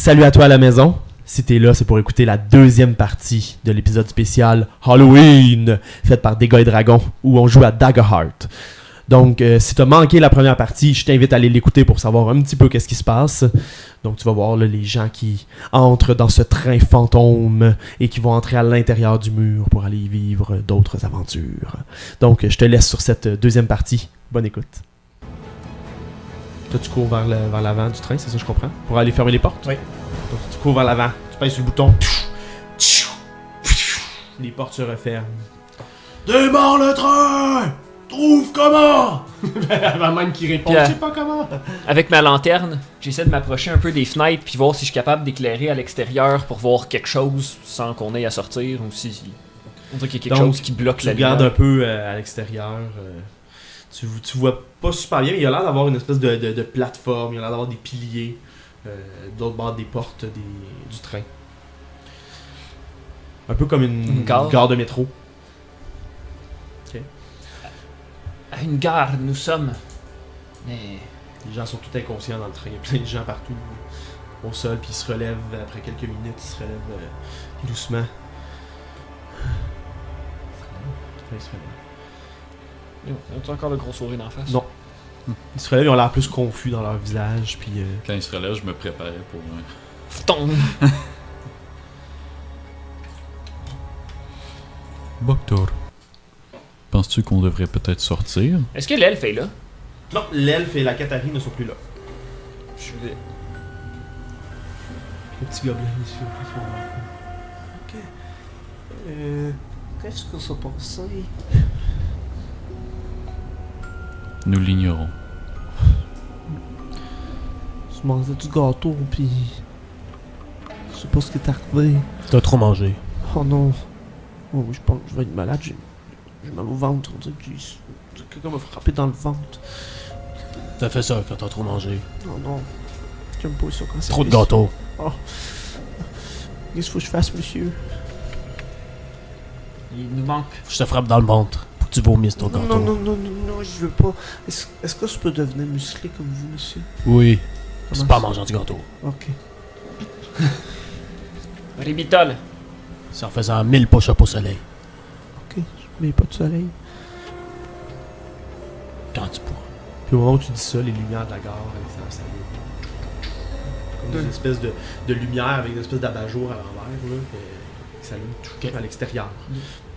Salut à toi à la maison. Si t'es là, c'est pour écouter la deuxième partie de l'épisode spécial Halloween, fait par Dégâts et Dragons, où on joue à Daggerheart. Donc, si t'as manqué la première partie, je t'invite à aller l'écouter pour savoir un petit peu qu'est-ce qui se passe. Donc, tu vas voir là, les gens qui entrent dans ce train fantôme et qui vont entrer à l'intérieur du mur pour aller vivre d'autres aventures. Donc, je te laisse sur cette deuxième partie. Bonne écoute. Toi, tu cours vers l'avant du train, c'est ça que je comprends? Pour aller fermer les portes? Oui. Donc, tu cours vers l'avant, tu pèses sur le bouton. Les portes se referment. Démarre le train! Trouve comment! Avant même qu'il réponde, je sais pas comment. Avec ma lanterne, j'essaie de m'approcher un peu des fenêtres puis voir si je suis capable d'éclairer à l'extérieur pour voir quelque chose sans qu'on ait à sortir ou si on dirait qu'il y a quelque chose qui bloque la lumière. Tu regardes un peu à l'extérieur. Tu vois pas super bien, mais il y a l'air d'avoir une espèce de plateforme, il y a l'air d'avoir des piliers de l'autre bord des portes du train. Un peu comme une gare de métro. Ok. À une gare, nous sommes. Mais Les gens sont tout inconscients dans le train, il y a plein de gens partout au sol, puis ils se relèvent après quelques minutes, ils se relèvent doucement. Ils se relèvent. As-tu encore le gros sourire d'en face? Non. Ils se relèvent, ils ont l'air plus confus dans leur visage, puis... Quand ils se relèvent, je me préparais pour... Fton! Boktor. Penses-tu qu'on devrait peut-être sortir? Est-ce que l'elfe est là? Non, l'elfe et la Katari ne sont plus là. Je vais... Le petit gobelin ici. Ok. Qu'est-ce que ça passait? Nous l'ignorons. Je mangeais du gâteau, pis... Je sais pas ce qui est arrivé. T'as trop mangé. Oh non. Oh, je pense que je vais être malade. J'ai mal au ventre. On dirait que quelqu'un m'a frappé dans le ventre. T'as fait ça quand t'as trop mangé. Oh non. J'aime pas ça quand ça Trop de fait ça. gâteaux. Oh. Qu'est-ce qu'il faut que je fasse, monsieur? Il nous manque. Je te frappe dans le ventre pour que tu vomisses ton gâteau. Non, je veux pas. Est-ce que je peux devenir musclé comme vous, monsieur? Oui. Comment C'est pas en ça? mangeant du gâteau. Ok. Ribitol! C'est en faisant 1000 push-ups au soleil. Ok, je mets pas de soleil. Quand tu pourras. Puis au moment où tu dis ça, les lumières de la gare, ça comme une espèce de lumière avec une espèce d'abat-jour à l'envers, là, qui s'allume à l'extérieur.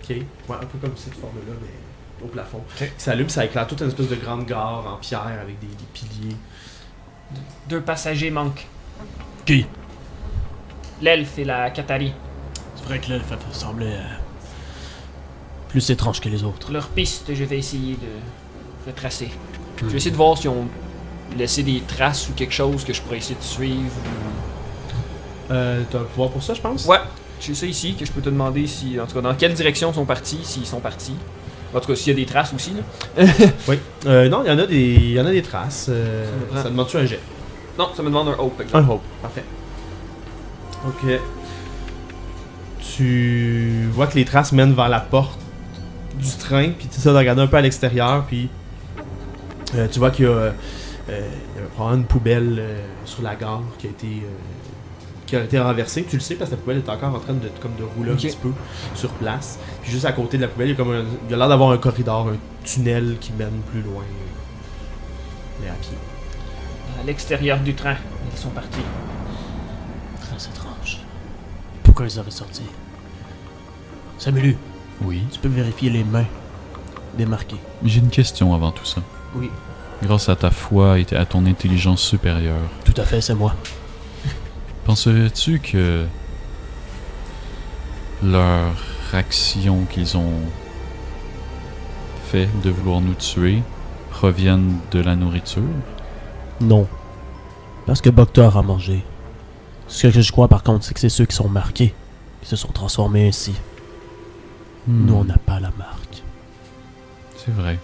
Ok. Ouais, un peu comme cette forme-là, mais au plafond. Qui s'allume, ça éclaire toute une espèce de grande gare en pierre avec des piliers. 2 passagers manquent. Qui? L'elfe et la Katari. C'est vrai que là, ça semblait plus étrange que les autres. Leur piste, je vais essayer de retracer. Je vais essayer de voir si on laissé des traces ou quelque chose que je pourrais essayer de suivre. T'as un pouvoir pour ça, je pense? Ouais, j'ai ça ici que je peux te demander si, en tout cas, dans quelle direction ils sont partis, s'ils sont partis. En tout cas, s'il y a des traces aussi, là. Oui. Non, il y en a des traces. Ça demande-tu un jet? Non, ça me demande un hope. Un hope, parfait. Ok. Tu vois que les traces mènent vers la porte du train, puis tu essaies de regarder un peu à l'extérieur, puis tu vois qu'il y a probablement une poubelle sur la gare qui a été renversée. Tu le sais parce que la poubelle est encore en train de rouler un petit peu sur place. Puis juste à côté de la poubelle, il y a l'air d'avoir un corridor, un tunnel qui mène plus loin, mais à pied. À l'extérieur du train, ils sont partis. Très étrange. Pourquoi ils auraient sorti? Samuelu, Oui. tu peux vérifier les mains démarquées. J'ai une question avant tout ça. Oui. Grâce à ta foi et à ton intelligence supérieure, Tout à fait, c'est moi. penserais-tu que leur action qu'ils ont fait de vouloir nous tuer proviennent de la nourriture? Non. Parce que Boktor a mangé. Ce que je crois par contre, c'est que c'est ceux qui sont marqués qui se sont transformés ainsi. Nous, on n'a pas la marque. C'est vrai.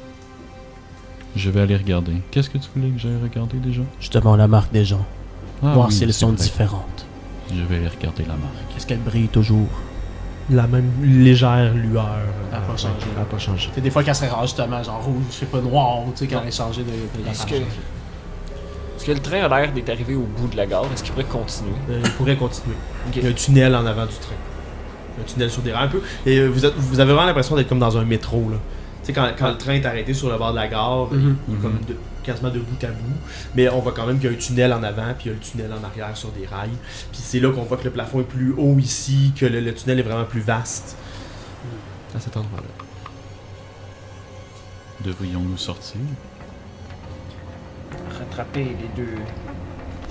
Je vais aller regarder. Qu'est-ce que tu voulais que j'aille regarder déjà? Justement, la marque des gens. Voir oui, si elles c'est sont vrai. différentes. Je vais aller regarder la marque. Est-ce qu'elle brille toujours? La même légère lueur. Elle a pas changé. Elle a pas changé. Des fois qu'elle serait rare justement, genre rouge, je sais pas, noir, tu sais, quand elle est changée de Est-ce que Est-ce que le train a l'air d'être arrivé au bout de la gare? Est-ce qu'il pourrait continuer? Il pourrait continuer. Ok. Il y a un tunnel en avant du train. Un tunnel sur des rails un peu. Et vous avez vraiment l'impression d'être comme dans un métro, là. Tu sais, quand le train est arrêté sur le bord de la gare, il est comme quasiment de bout à bout. Mais on voit quand même qu'il y a un tunnel en avant, puis il y a le tunnel en arrière sur des rails. Puis c'est là qu'on voit que le plafond est plus haut ici, que le tunnel est vraiment plus vaste. À cet endroit-là. Devrions-nous sortir? Rattraper les deux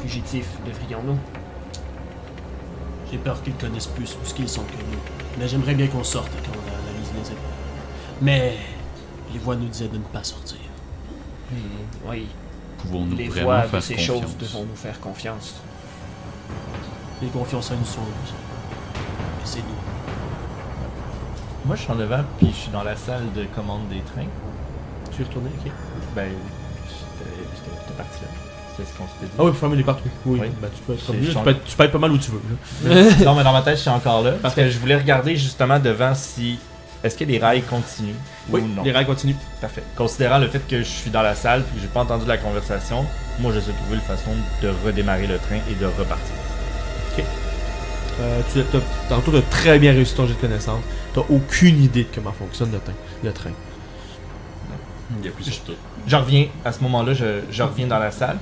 fugitifs, devrions-nous? J'ai peur qu'ils connaissent plus où ce qu'ils sont que nous. Mais j'aimerais bien qu'on sorte quand on analyse les événements. Mais les voix nous disaient de ne pas sortir. Oui, Pouvons-nous les vraiment voix de faire ces confiance? choses devons nous faire confiance. Les confiance à une chose. Et c'est nous. Moi, je suis en devant, puis je suis dans la salle de commande des trains. Tu es retourné, ok? Ben, j'étais parti là. C'est ce qu'on s'était dit. Ah oui, pour fermer les portes, oui. Oui. Ben, tu peux être J'ai revenu, changé. tu peux être pas mal où tu veux. Là. Non, mais dans ma tête, je suis encore là. Parce que je voulais regarder justement devant si. Est-ce que les rails continuent Oui, ou non? les rails continuent. Parfait. Considérant le fait que je suis dans la salle et que j'ai pas entendu la conversation, moi, je sais trouver une façon de redémarrer le train et de repartir. Tantôt, tu as très bien réussi ton jet de connaissance. Tu n'as aucune idée de comment fonctionne le train. Il y a plusieurs trucs. Je reviens, à ce moment-là, je reviens dans la salle.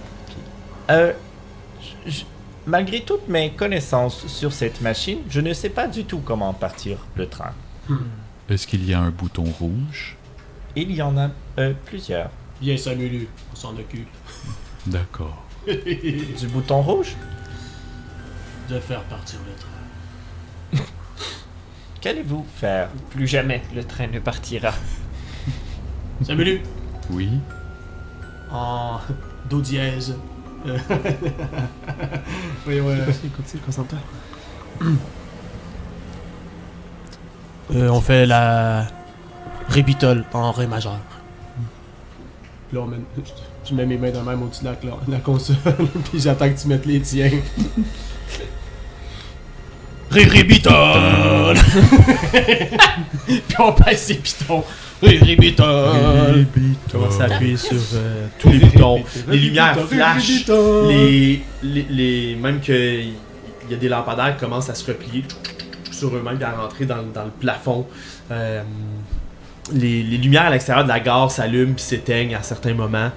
Malgré toutes mes connaissances sur cette machine, je ne sais pas du tout comment partir le train. Est-ce qu'il y a un bouton rouge? Il y en a plusieurs. Bien, Samuel, on s'en occupe. D'accord. Du bouton rouge? De faire partir le train. Qu'allez-vous faire? Plus jamais le train ne partira. Samuel, Oui? en do dièse. Oui, ouais. Continue, concentre-toi. On fait la rébitole en ré majeur. Là, je mets mes mains de même au-dessus de la console, puis j'attends que tu mettes les tiens. Ré-rébitole! Puis on pèse ses pitons. Ré-rébitole! Commence à appuyer sur tous les boutons. Les lumières flashent. Même qu'il y a des lampadaires qui commencent à se replier sur eux-mêmes et à rentrer dans le plafond. Les lumières à l'extérieur de la gare s'allument puis s'éteignent à certains moments.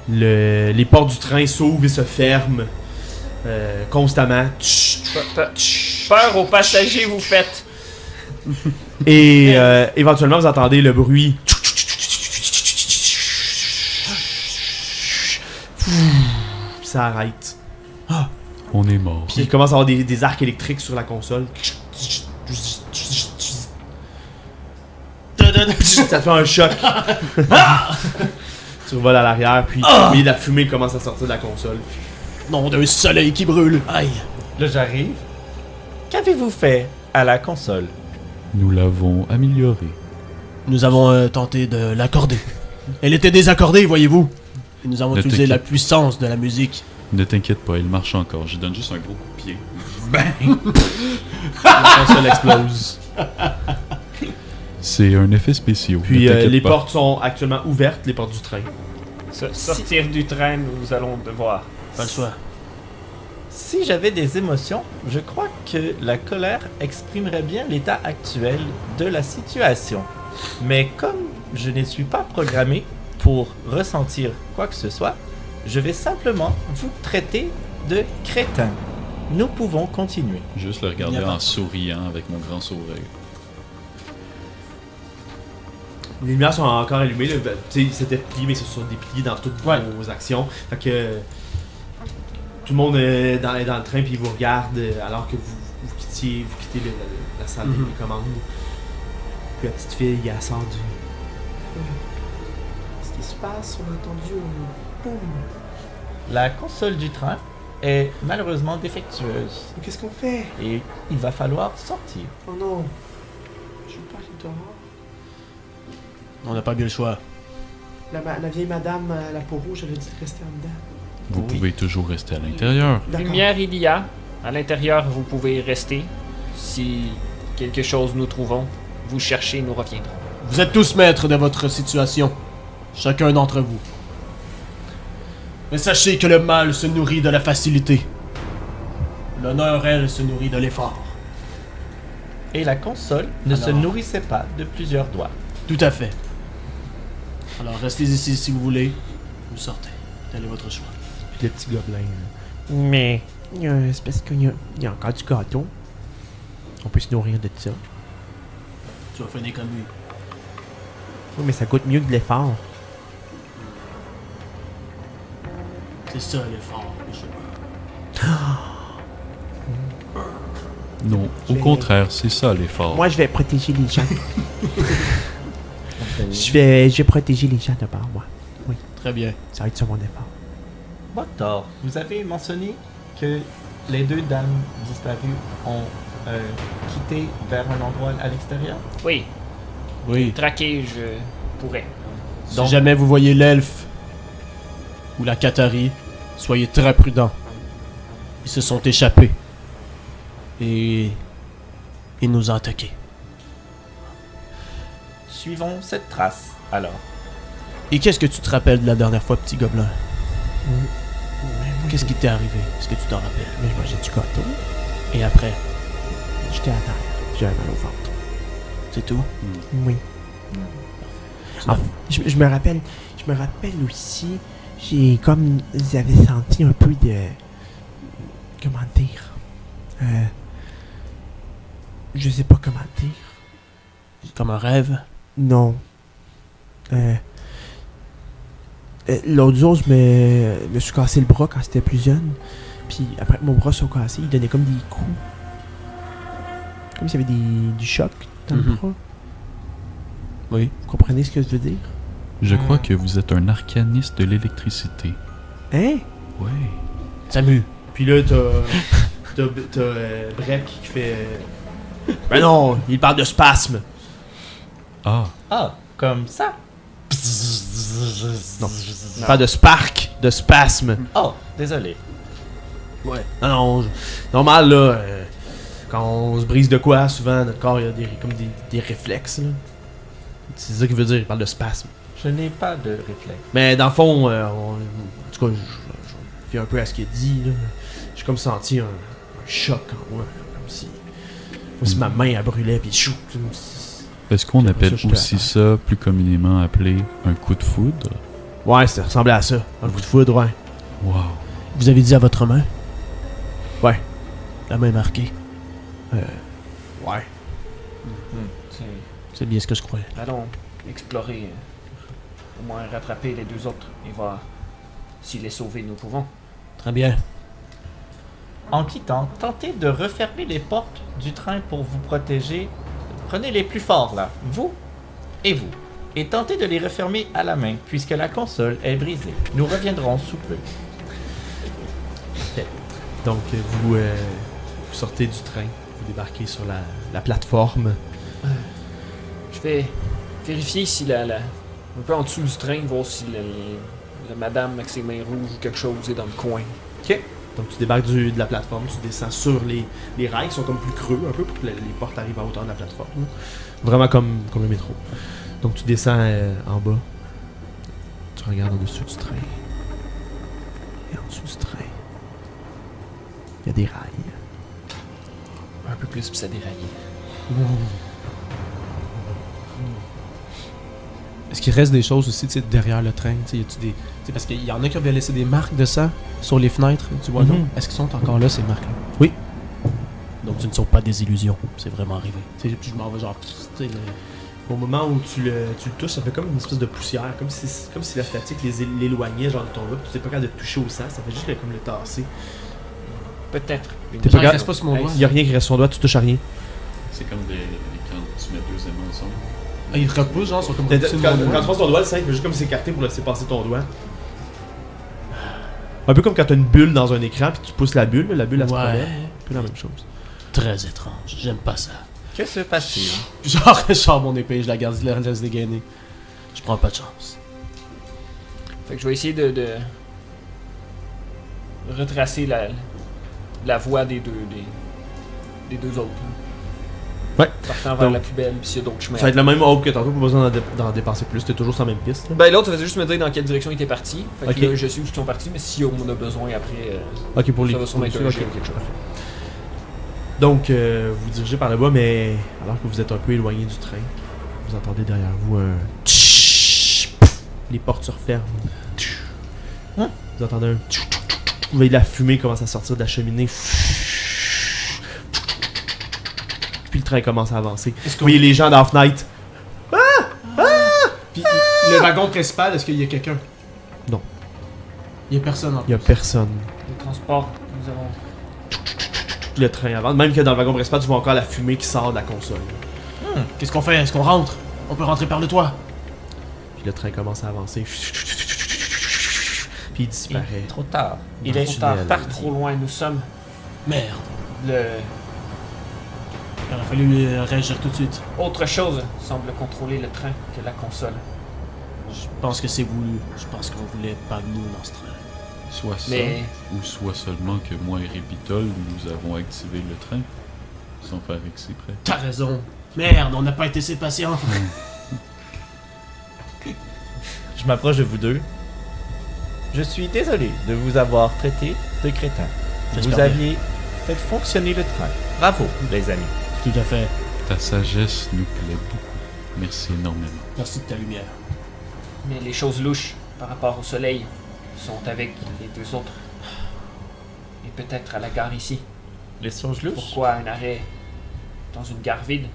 Les portes du train s'ouvrent et se ferment constamment. Peur aux passagers, vous faites! Et éventuellement, vous entendez le bruit. Ça arrête. On est mort. Puis il commence à avoir des arcs électriques sur la console. Ça te fait un choc. Tu revoles à l'arrière, puis la fumée commence à sortir de la console. Nom d'un soleil qui brûle. Aïe. Là, j'arrive. Qu'avez-vous fait à la console? Nous l'avons amélioré. Nous avons tenté de l'accorder. Elle était désaccordée, voyez-vous. Et nous avons Ne utilisé la t'inquiète. puissance de la musique. Ne t'inquiète pas, il marche encore. Je donne juste un gros coup de pied. La console explose. C'est un effet spécial. Puis Ne t'inquiète les pas. portes sont actuellement ouvertes, les portes du train. Sortir du train, nous allons devoir. Pas le choix. Si j'avais des émotions, je crois que la colère exprimerait bien l'état actuel de la situation. Mais comme je ne suis pas programmé pour ressentir quoi que ce soit, je vais simplement vous traiter de crétin. Nous pouvons continuer. Juste le Il regarder y a pas- en souriant avec mon grand sourire. Les lumières sont encore allumées. Là. Tu sais, c'était plié, mais ce sont dépliés dans toutes vos actions. Fait que tout le monde est dans le train puis il vous regarde alors que vous quittez la salle des commandes. Puis la petite fille, elle sort du... Qu'est-ce qui se passe? On a entendu un boum. La console du train est malheureusement défectueuse Qu'est-ce qu'on fait? et il va falloir sortir. Oh non. Je veux pas aller dehors. On n'a pas bien le choix. La vieille madame à la peau rouge, elle a dit de rester en dedans. Vous Oui. pouvez toujours rester à l'intérieur. Lumière il y a. À l'intérieur, vous pouvez rester. Si quelque chose nous trouvons, vous cherchez, nous reviendrons. Vous êtes tous maîtres de votre situation. Chacun d'entre vous. Mais sachez que le mal se nourrit de la facilité. L'honneur, elle, se nourrit de l'effort. Et la console ne se Alors. nourrissait pas de plusieurs doigts. Tout à fait. Alors restez ici si vous voulez. Vous sortez. Tel est votre choix. Puis le petit gobelin. Mais c'est parce qu'il y a encore du gâteau. On peut se nourrir de ça. Tu vas finir comme lui. Oui, mais ça coûte mieux que de l'effort. C'est ça l'effort, monsieur. Non, au contraire, c'est ça l'effort. Moi, je vais protéger les gens. je vais protéger les gens d'abord, moi. Très bien. Ça va être sur mon effort. Boctor, vous avez mentionné que les deux dames disparues ont quitté vers un endroit à l'extérieur. Oui, Oui. traquer, je pourrais. Si jamais vous voyez l'elfe ou la Qatari, soyez très prudents. Ils se sont échappés. Et ils nous ont attaqués. Suivons cette trace, alors. Et qu'est-ce que tu te rappelles de la dernière fois, petit gobelin? Qu'est-ce qui t'est arrivé? Est-ce que tu t'en rappelles? Mais je mangeais du gâteau. Et après, J'étais à terre. J'avais mal au ventre. c'est tout? Oui. Ah, je me rappelle aussi, j'ai comme, j'avais senti un peu de, comment dire, je sais pas comment dire. Comme un rêve? Non. L'autre jour, je me suis cassé le bras quand j'étais plus jeune. Puis après que mon bras soit cassé, il donnait comme des coups. Comme s'il y avait du choc dans le Mhm. bras. Oui. Vous comprenez ce que je veux dire? Je crois que vous êtes un arcaniste de l'électricité. Hein? Ouais. Samu. Puis là, t'as Breck qui fait. Ben non, il parle de spasme. Ah, Ah, comme ça? Non. Il parle de spark, de spasme. Oh, désolé. Ouais. Non, normal là. Quand on se brise de quoi, souvent notre corps il y a comme des réflexes. Là. C'est ça qu'il veut dire, il parle de spasme. Je n'ai pas de réflexe. Mais dans le fond, en tout cas, je fais un peu à ce qu'il dit. Là. J'ai comme senti un choc en moi. Là, comme si ma main elle brûlait, puis chou. est-ce qu'on Puis après appelle ça, j'étais aussi à ça, plus communément appelé, un coup de foudre? Ouais, ça ressemblait à ça. Un coup de foudre, ouais. Wow. Vous avez dit à votre main? Ouais. La main marquée. Ouais. C'est bien ce que je croyais. Allons explorer, au moins rattraper les deux autres et voir si les sauver nous pouvons. Très bien. En quittant, tentez de refermer les portes du train pour vous protéger. Prenez les plus forts là, vous et vous. Et tentez de les refermer à la main, puisque la console est brisée. Nous reviendrons sous peu. Donc, vous sortez du train, vous débarquez sur la plateforme. Je vais vérifier si un peu en dessous du train, voir si la madame avec ses mains rouges ou quelque chose est dans le coin. Donc, tu débarques de la plateforme, tu descends sur les rails qui sont comme plus creux, un peu pour que les portes arrivent à hauteur de la plateforme. là. Vraiment comme le métro. Donc, tu descends en bas. Tu regardes au-dessus du train. Et en dessous du train, il y a des rails. Un peu plus, puis ça déraille. Est-ce qu'il reste des choses aussi, tu sais, derrière le train? Tu sais, y a-tu des... tu sais, parce qu'il y en a qui avaient laissé des marques de ça sur les fenêtres, tu vois, non? Est-ce qu'ils sont encore là, ces marques-là? Oui. Donc, ce ne sont pas des illusions. C'est vraiment arrivé. Tu sais, puis je m'en vais genre... tu sais, Au moment où tu le touches, ça fait comme une espèce de poussière, comme si la fatigue l'éloignait genre de ton doigt, puis tu n'es pas capable de toucher au sang, ça fait juste comme le tasser. Peut-être. T'es pas Genre, il capable- reste pas sur mon doigt. Il n'y a rien qui reste sur ton doigt, tu touches à rien. C'est comme quand tu mets deux aimants ensemble. Ah, ils repoussent, genre, ils sont comme Quand, repoussés de quand mon tu doigt. passes ton doigt, le sang il fait juste comme s'écarter pour laisser passer ton doigt. Un peu comme quand tu as une bulle dans un écran, puis tu pousses la bulle elle se promène. Ouais. Un peu la même chose. Très étrange. J'aime pas ça. Que se passe-t-il? Genre, je sors mon épée, je la garde, je la laisse dégainer. Je prends pas de chance. Fait que je vais essayer de retracer la voie des deux autres. là. Ouais. Partant vers Donc, la poubelle, puis s'il y a d'autres chemins. Ça va être le même hub que tantôt, pas besoin d'en dépenser plus. T'es toujours sur la même piste. là. Ben l'autre, ça faisait juste me dire dans quelle direction il était parti. Fait que Ok. là, je sais où ils sont partis, mais si on en a besoin après, Ok, pour les. ça va sûrement être un ok, jet ou ok. quelque chose. Donc, vous dirigez par là-bas, mais alors que vous êtes un peu éloigné du train, vous entendez derrière vous un. Les portes se referment. Hein? Vous entendez un. Vous voyez de la fumée commence à sortir de la cheminée. Puis le train commence à avancer. Est-ce Vous qu'on... voyez les gens d'Off Night. Puis le wagon principal, est-ce qu'il y a quelqu'un? Non. Il y a personne en Il y a personne. Le transport, nous avons. Le train avance. Même que dans le wagon principal, tu vois encore la fumée qui sort de la console. Qu'est-ce qu'on fait? Est-ce qu'on rentre? On peut rentrer par le toit. Puis le train commence à avancer. Puis il disparaît. Trop tard. Il Dans est le trop tard, tunnel. pas trop loin, nous sommes. Merde. Le... Il aurait fallu réagir tout de suite. Autre chose semble contrôler le train que la console. Je pense que c'est voulu. Je pense qu'on voulait pas de nous dans ce train. Soit ça, Mais ou soit seulement que moi et Répitol, nous avons activé le train, sans faire exprès. T'as raison. Merde, on n'a pas été si patients. Je m'approche de vous deux. Je suis désolé de vous avoir traité de crétin. J'espère Vous bien. aviez fait fonctionner le train. Bravo, les amis. Tout à fait. Ta sagesse nous plaît beaucoup. Merci énormément. Merci de ta lumière. Mais les choses louches par rapport au soleil sont avec les deux autres. Et peut-être à la gare ici. Les songes louches. Pourquoi un arrêt dans une gare vide?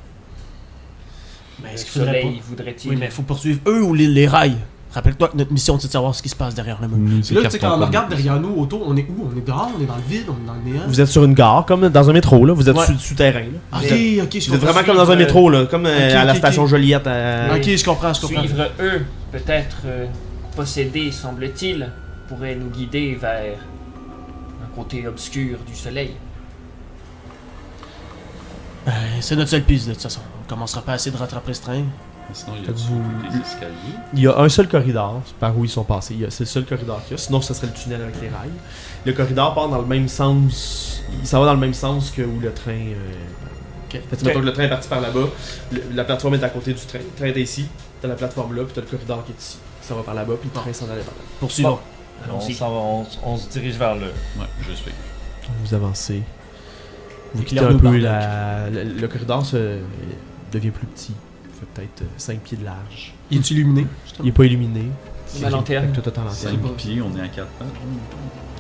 Mais Le est-ce qu'il faudrait soleil pas... voudrait-il... Oui, mais faut poursuivre eux ou les rails. Rappelle-toi que notre mission, c'est de savoir ce qui se passe derrière le mur. Nous Là, tu sais, quand écartons on pas regarde nos- derrière nous, autour, on est où? On est dehors, on est dans le vide, on est dans le néant. Vous êtes sur une gare, comme dans un métro, là. Vous êtes Ouais. souterrain, là. Ok, Mais- ok, je Vous êtes comprends. vraiment comme dans un métro, là. Comme ok, à la ok, station ok. Joliette. Ok, je comprends. Suivre eux, peut-être posséder, semble-t-il, pourrait nous guider vers un côté obscur du soleil. C'est notre seule piste, de toute façon. On commencera pas à essayer de rattraper ce train. Sinon, il y a Vous- des escaliers. Il y a un seul corridor par où ils sont passés. C'est le seul corridor qu'il y a. Sinon, ce serait le tunnel avec les rails. Le corridor part dans le même sens. Il s'en va dans le même sens que où le train. Ok. Fait que mettons que le train est parti par là-bas. La plateforme est à côté du train. Le train est ici. T'as la plateforme là, puis t'as le corridor qui est ici. Ça va par là-bas, puis le train s'en allait par là. Poursuivons. Allons-y. On se dirige vers le. Ouais, je suis. Vous avancez. Vous quittez Éclaire-nous, un peu bordel. le corridor devient plus petit. Il fait peut-être 5 pieds de large. Il est illuminé? Il est pas illuminé. Ma lanterne. Fait que toi, t'as ta lanterne. 5 pieds, on est à 4 pattes.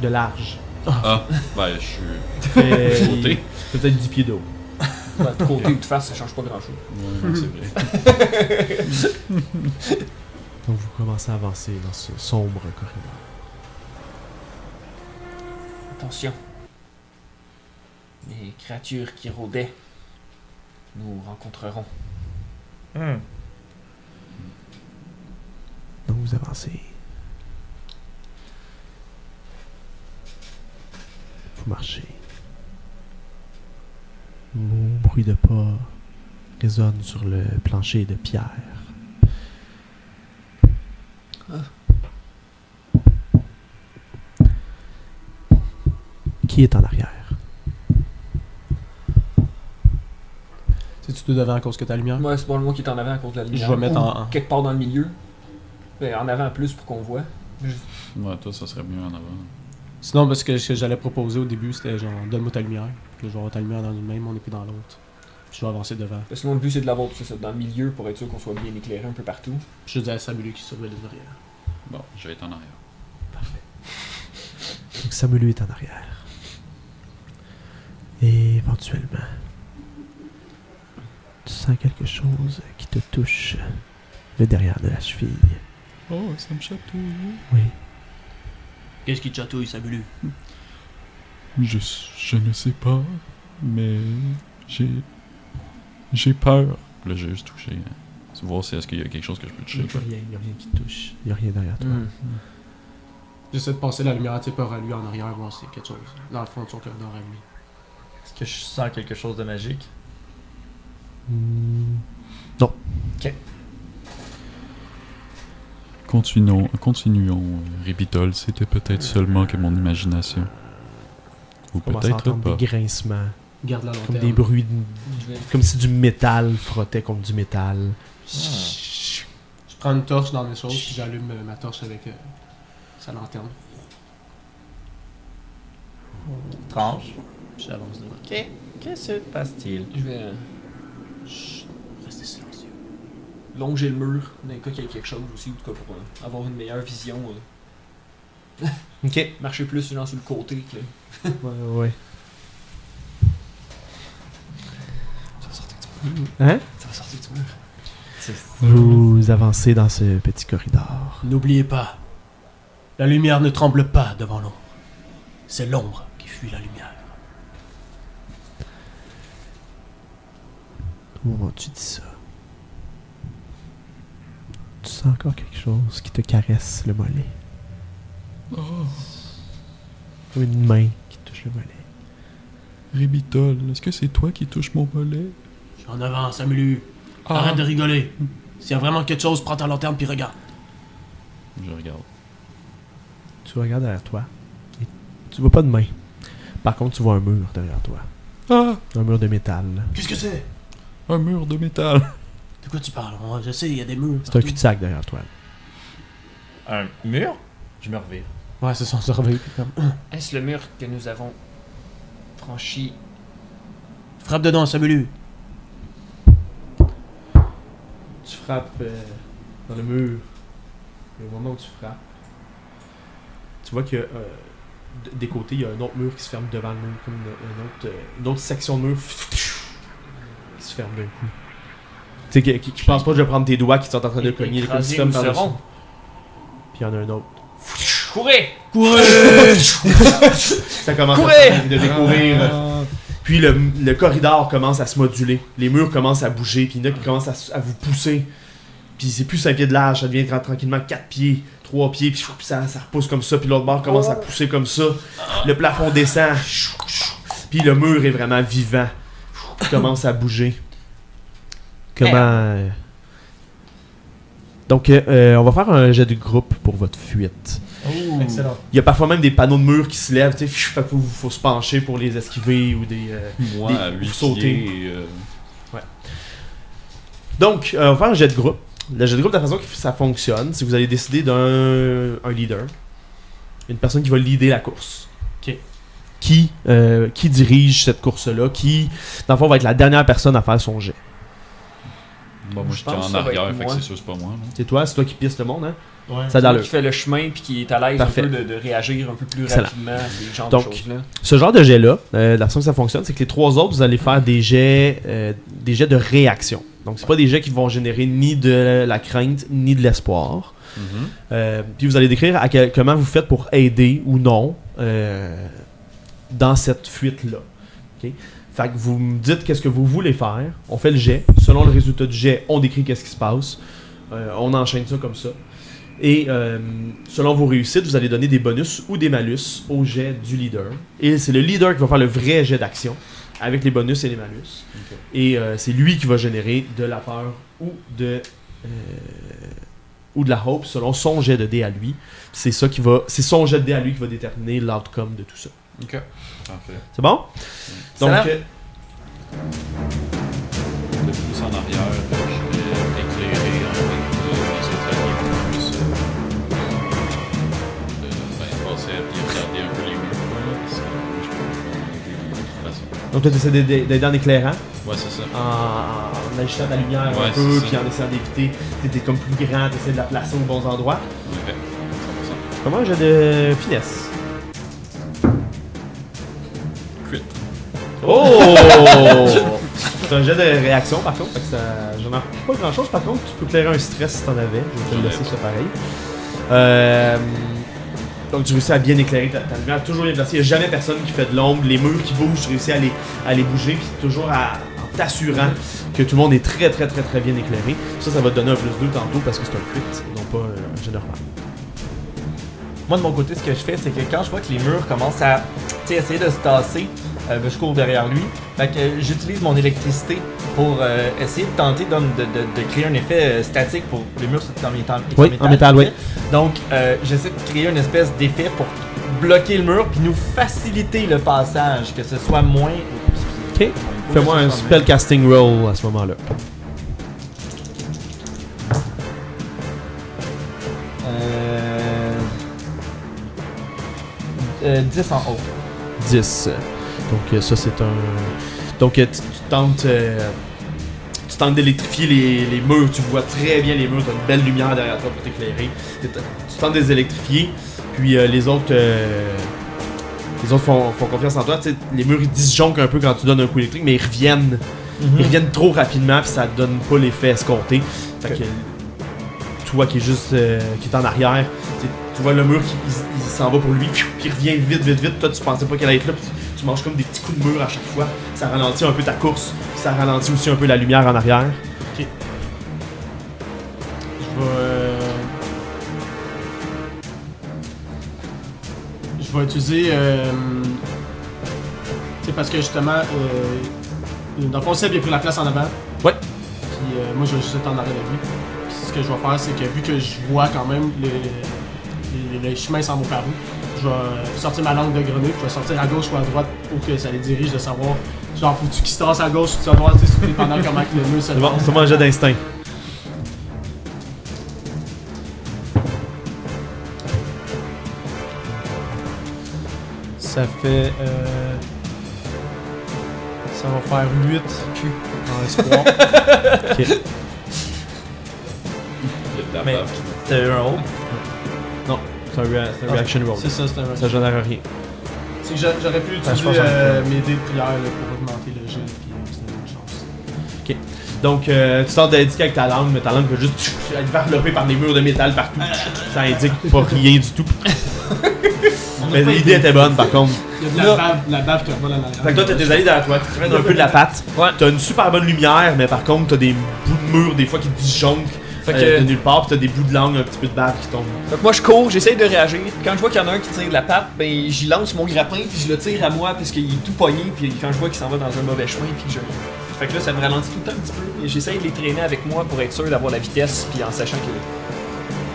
De large. Ah, ben, je suis. Fait Côté. fait peut-être 10 pieds d'eau. Ouais, de côté ou de face, ça change pas grand-chose. Ouais, non, c'est vrai. Donc vous commencez à avancer dans ce sombre corridor. Attention. Les créatures qui rôdaient, nous rencontrerons. Donc vous avancez. Vous marchez. Mon bruit de pas résonne sur le plancher de pierre. Qui est en arrière? C'est-tu tout devant à cause que t'as la lumière? Moi, c'est pas le moi qui est en avant à cause de la lumière. Je vais mettre Ou en- quelque part dans le milieu. Ben, en avant plus pour qu'on voit. Ouais, toi, ça serait mieux en avant. Sinon, parce que ce que j'allais proposer au début, c'était genre, donne-moi ta lumière. Puis là, je vais avoir ta lumière dans une main, mon épée dans l'autre. Puis je vais avancer devant. Parce que sinon, le but c'est de l'avoir tout ça dans le milieu pour être sûr qu'on soit bien éclairé un peu partout. Puis je dis à Samuel qui surveille les derrière. Bon, je vais être en arrière. Donc Samuel est en arrière. Et éventuellement, tu sens quelque chose qui te touche le derrière de la cheville. Oh, ça me chatouille. Oui. Qu'est-ce qui te chatouille, Samuel? Je ne sais pas, mais j'ai peur. Là, j'ai juste touché. Voir si est-ce qu'il y a quelque chose que je peux Il toucher. n'y a rien qui te touche. Il n'y a rien derrière toi. J'essaie de passer la lumière, tu sais, par lui en arrière, voir s'il y a quelque chose. Dans le fond de son corridor à lui. Est-ce que je sens quelque chose de magique? Non. Continuons, Répitol. C'était peut-être seulement que mon imagination. Ou Tu commences à peut-être entendre pas. des grincements Garde la lanterne. Comme des bruits, Je vais- comme si du métal frottait contre du métal. Je prends une torche dans mes choses, puis j'allume ma torche avec sa lanterne. Tranche. J'avance devant. Ok. Que se passe-t-il? Je vais Restez silencieux. longer le mur, dans le cas qu'il y ait quelque chose aussi, en tout cas pour avoir une meilleure vision. Ok. Marcher plus sur le côté. Que... Ouais. Ça va sortir du mur. Hein? Ça va sortir du mur. Vous avancez dans ce petit corridor. N'oubliez pas, la lumière ne tremble pas devant l'ombre. C'est l'ombre qui fuit la lumière. Comment tu dis ça? Tu sens encore quelque chose qui te caresse le mollet. Oh, Ou une main qui touche le mollet. Ribitol, est-ce que c'est toi qui touches mon mollet? Je suis en avance, Amulu. Arrête de rigoler. S'il y a vraiment quelque chose, prends ta lanterne puis regarde. Je regarde. Tu regardes derrière toi. Et tu vois pas de main. Par contre, tu vois un mur derrière toi. Ah! Un mur de métal. Qu'est-ce que c'est? Un mur de métal. De quoi tu parles? Je sais, il y a des murs. C'est un partout. cul-de-sac derrière toi. Un mur? Je me revire. Ouais, c'est son surveille. Comme... Est-ce le mur que nous avons franchi? Frappe dedans, Samulu. Tu frappes dans le mur. Et au moment où tu frappes, tu vois que des côtés, il y a un autre mur qui se ferme devant le mur. Comme une autre section de mur qui se ferme d'un coup. Tu sais, qui pense pas de prendre tes doigts qui sont en train de cogner. Comme si Écraser, tu fermes nous par-dessus. serons. Puis il y en a un autre. Courez! Ça commence Courez! à de découvrir. Puis le corridor commence à se moduler. Les murs commencent à bouger. Puis il y en a qui commencent à vous pousser. Puis c'est plus 5 pieds de large. Ça devient tranquillement 4 pieds, 3 pieds. Puis ça repousse comme ça. Puis l'autre bord commence à pousser comme ça. Le plafond descend. Puis le mur est vraiment vivant. Il commence à bouger. Comment... Donc, on va faire un jet de groupe pour votre fuite. Excellent. Il y a parfois même des panneaux de mur qui se lèvent, tu sais, fait qu'il faut se pencher pour les esquiver ou des... Moi, à Des- 8 sauter. pieds, Donc, on va faire un jet de groupe. Le jet de groupe, de la façon que ça fonctionne, c'est que vous allez décider d'un leader. Une personne qui va leader la course. Ok. Qui dirige cette course-là, qui, dans le fond, va être la dernière personne à faire son jet. Bon, moi, Je j'étais pense que en ça va arrière, être fait que moi. c'est sûr, c'est pas moi. là. C'est toi qui pisse le monde, hein? Ouais. Ça a d'allure. Qui fait le chemin puis qui est à l'aise Parfait. un peu de réagir un peu plus Excellent. rapidement à ces genres Donc, de choses-là. Ce genre de jet-là, la façon que ça fonctionne, c'est que les trois autres, vous allez faire des jets de réaction. Donc, c'est pas des jets qui vont générer ni de la crainte, ni de l'espoir. Puis vous allez décrire comment vous faites pour aider ou non dans cette fuite-là. Ok? Fait que vous me dites qu'est-ce que vous voulez faire. On fait le jet. Selon le résultat du jet, on décrit qu'est-ce qui se passe. On enchaîne ça comme ça. Et selon vos réussites, vous allez donner des bonus ou des malus au jet du leader. Et c'est le leader qui va faire le vrai jet d'action avec les bonus et les malus. Ok. Et c'est lui qui va générer de la peur ou de la hope selon son jet de dé à lui. C'est son jet de dé à lui qui va déterminer l'outcome de tout ça. Ok. Parfait. C'est bon? Donc, Excellent. De plus en arrière, je vais éclairer en fait les étrangers plus. Passer à bien regarder un peu les murs, quoi, parce que je peux pas de toute façon. donc toi, tu essaies d'aider en éclairant, Ouais, c'est ça. en ajustant ta lumière un Ouais, peu, c'est puis ça. en essayant d'éviter. T'es comme plus grand, tu essaies de la placer aux bons endroits. En effet. 100%. Comment un jet de finesse? Crit. Oh! C'est un jet de réaction par contre, fait que j'en ai pas grand chose. Par contre, tu peux clairer un stress si t'en avais. Je vais te le laisser ça pareil. Donc tu réussis à bien éclairer ta lumière, toujours bien placée. Il n'y a jamais personne qui fait de l'ombre. Les murs qui bougent, tu réussis à les bouger, puis toujours en t'assurant que tout le monde est très très très très bien éclairé. Ça va te donner un +2 tantôt parce que c'est un crit et non pas un jet normal. Moi, de mon côté, ce que je fais, c'est que quand je vois que les murs commencent à essayer de se tasser, je cours derrière lui. Fait que j'utilise mon électricité pour essayer de tenter de créer un effet statique pour les murs en métal. Oui, en métal, oui. Donc, j'essaie de créer une espèce d'effet pour bloquer le mur puis nous faciliter le passage, que ce soit moins... Ok. Fais-moi un spellcasting roll à ce moment-là. 10 en haut. 10. Donc ça c'est un... Donc tu tentes... tu tentes d'électrifier les murs, tu vois très bien les murs, t'as une belle lumière derrière toi pour t'éclairer. Tu tentes de les électrifier, puis les autres font confiance en toi. T'sais, les murs ils disjonctent un peu quand tu donnes un coup électrique, mais ils reviennent. Ils reviennent trop rapidement, puis ça donne pas l'effet escompté. Fait que toi qui est juste qui est en arrière, tu vois le mur qui il s'en va pour lui, puis il revient vite. Toi tu pensais pas qu'elle allait être là, puis tu manges comme des petits coups de mur à chaque fois. Ça ralentit un peu ta course, puis ça ralentit aussi un peu la lumière en arrière. Ok. Je vais utiliser. C'est parce que justement, dans le fond, Seb il a pris la place en avant. Ouais. Puis moi, je vais juste être en arrière de lui. Puis ce que je vais faire, c'est que vu que je vois quand même les chemins s'en vont par où, je vais sortir ma langue de grenouille, puis je vais sortir à gauche ou à droite pour que ça les dirige de savoir. Genre, faut-tu qu'ils se tassent à gauche ou à droite, c'est dépendant comment que le mur se C'est bon, c'est moi un jet d'instinct. Ça fait. Ça va faire 8 en espoir. Ok. Mais t'as eu un haut. C'est un reaction roll. C'est ça, c'est un Ça génère rien. C'est que j'aurais pu je utiliser pense que mes dés de prière là, pour augmenter le jet, puis c'est une chance. Donc, tu tentes d'indiquer avec ta langue, mais ta langue va juste être varlopée par des murs de métal partout. Ça indique pas rien du tout. Mais l'idée était bonne par contre. Il y a de la bave qui revole en arrière. Fait que toi, t'as tes alliés derrière toi, tu traînes un peu de la patte. Ouais. T'as une super bonne lumière, mais par contre, t'as des bouts de mur des fois qui disjonctent Fait que- de nulle part, pis t'as des bouts de langue, un petit peu de bave qui tombent. Donc moi je cours, j'essaye de réagir. Puis quand je vois qu'il y en a un qui tire de la patte, ben j'y lance mon grappin puis je le tire à moi parce qu'il est tout pogné. Puis quand je vois qu'il s'en va dans un mauvais chemin, puis je... Fait que là ça me ralentit tout le temps un petit peu. Et j'essaye de les traîner avec moi pour être sûr d'avoir la vitesse, puis en sachant que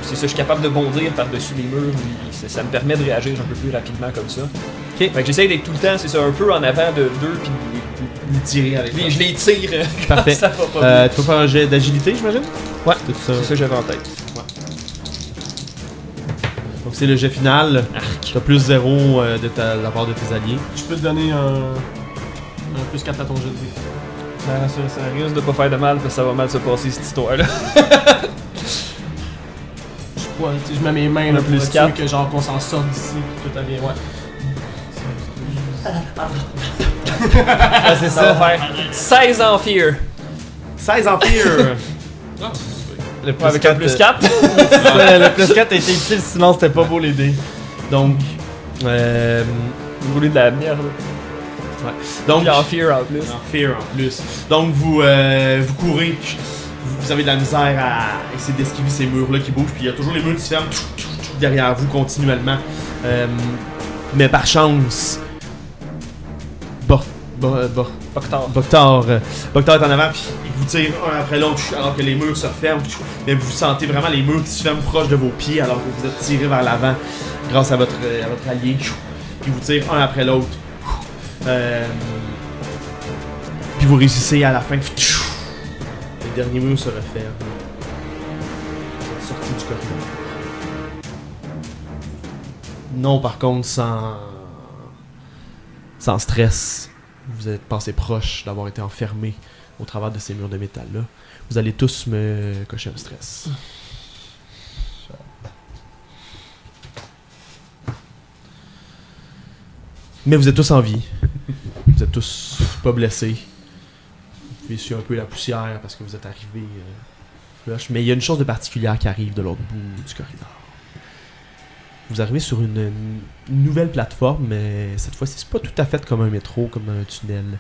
c'est ça, je suis capable de bondir par-dessus les murs. Puis ça me permet de réagir un peu plus rapidement comme ça. Fait que j'essaye d'être tout le temps, c'est ça, un peu en avant de d'eux, puis Nous tirer avec je les tire. quand Parfait. Ça va pas bien. Tu peux faire un jet d'agilité, j'imagine? Ouais. C'est tout ça. C'est ça que j'avais en tête. Donc c'est le jet final. T'as plus 0 de la part de tes alliés. Je peux te donner un plus 4 à ton jet de dés. Ça risque de pas faire de mal parce que ça va mal se passer cette histoire-là. Ouais, tu sais, je mets mes mains là, Un pour plus être 4. sûr que genre qu'on s'en sorte d'ici, puis tout allait, ouais. C'est ça. va faire 16 en fear. 16 en fear! Le Ouais, avec un plus 4. Le plus 4 a été utile, sinon c'était pas beau les dés. Donc, Vous voulez de la merde. donc Puis en fear en plus. en fear en plus. Donc vous courez, puis vous avez de la misère à essayer d'esquiver ces murs-là qui bougent, puis il y a toujours les murs qui se ferment derrière vous continuellement. Mais par chance, Boktar est en avant, puis il vous tire un après l'autre alors que les murs se referment. Mais vous sentez vraiment les murs qui se ferment proche de vos pieds alors que vous êtes tiré vers l'avant grâce à votre allié. Puis vous tire un après l'autre. Puis vous réussissez à la fin. Le dernier mur se referme. Vous êtes sorti du corridor. Non, par contre, sans stress. Vous êtes passé proche d'avoir été enfermé au travers de ces murs de métal-là. Vous allez tous me cocher un stress. Mais vous êtes tous en vie. Vous êtes tous pas blessés. Vous pouvez essuyer un peu la poussière parce que vous êtes arrivés flush. Mais il y a une chose de particulière qui arrive de l'autre bout du corridor. Vous arrivez sur une nouvelle plateforme, mais cette fois-ci, c'est pas tout à fait comme un métro, comme un tunnel.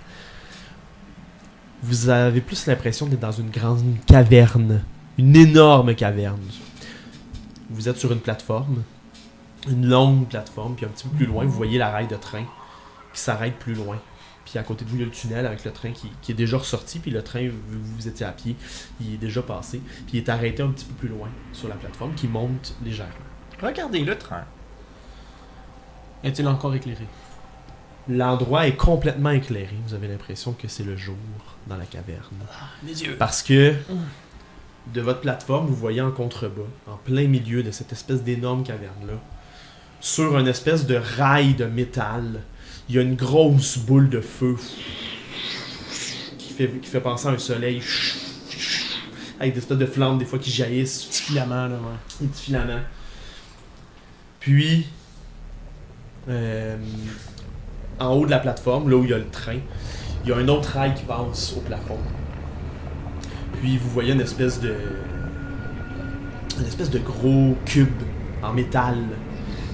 Vous avez plus l'impression d'être dans une grande caverne. Une énorme caverne. Vous êtes sur une plateforme. Une longue plateforme, puis un petit peu plus loin, vous voyez la rail de train qui s'arrête plus loin. Puis à côté de vous, il y a le tunnel avec le train qui est déjà ressorti, puis le train, vous étiez à pied, il est déjà passé, puis il est arrêté un petit peu plus loin sur la plateforme qui monte légèrement. Regardez le train. Est-il encore éclairé? L'endroit est complètement éclairé. Vous avez l'impression que c'est le jour dans la caverne. Les yeux. Parce que de votre plateforme, vous voyez en contrebas, en plein milieu de cette espèce d'énorme caverne-là, sur une espèce de rail de métal, il y a une grosse boule de feu qui fait penser à un soleil avec des espèces de flammes des fois qui jaillissent. Petit filament, là, ouais. Des petits filaments. Puis, en haut de la plateforme, là où il y a le train, il y a un autre rail qui passe au plafond. Puis vous voyez une espèce de gros cube en métal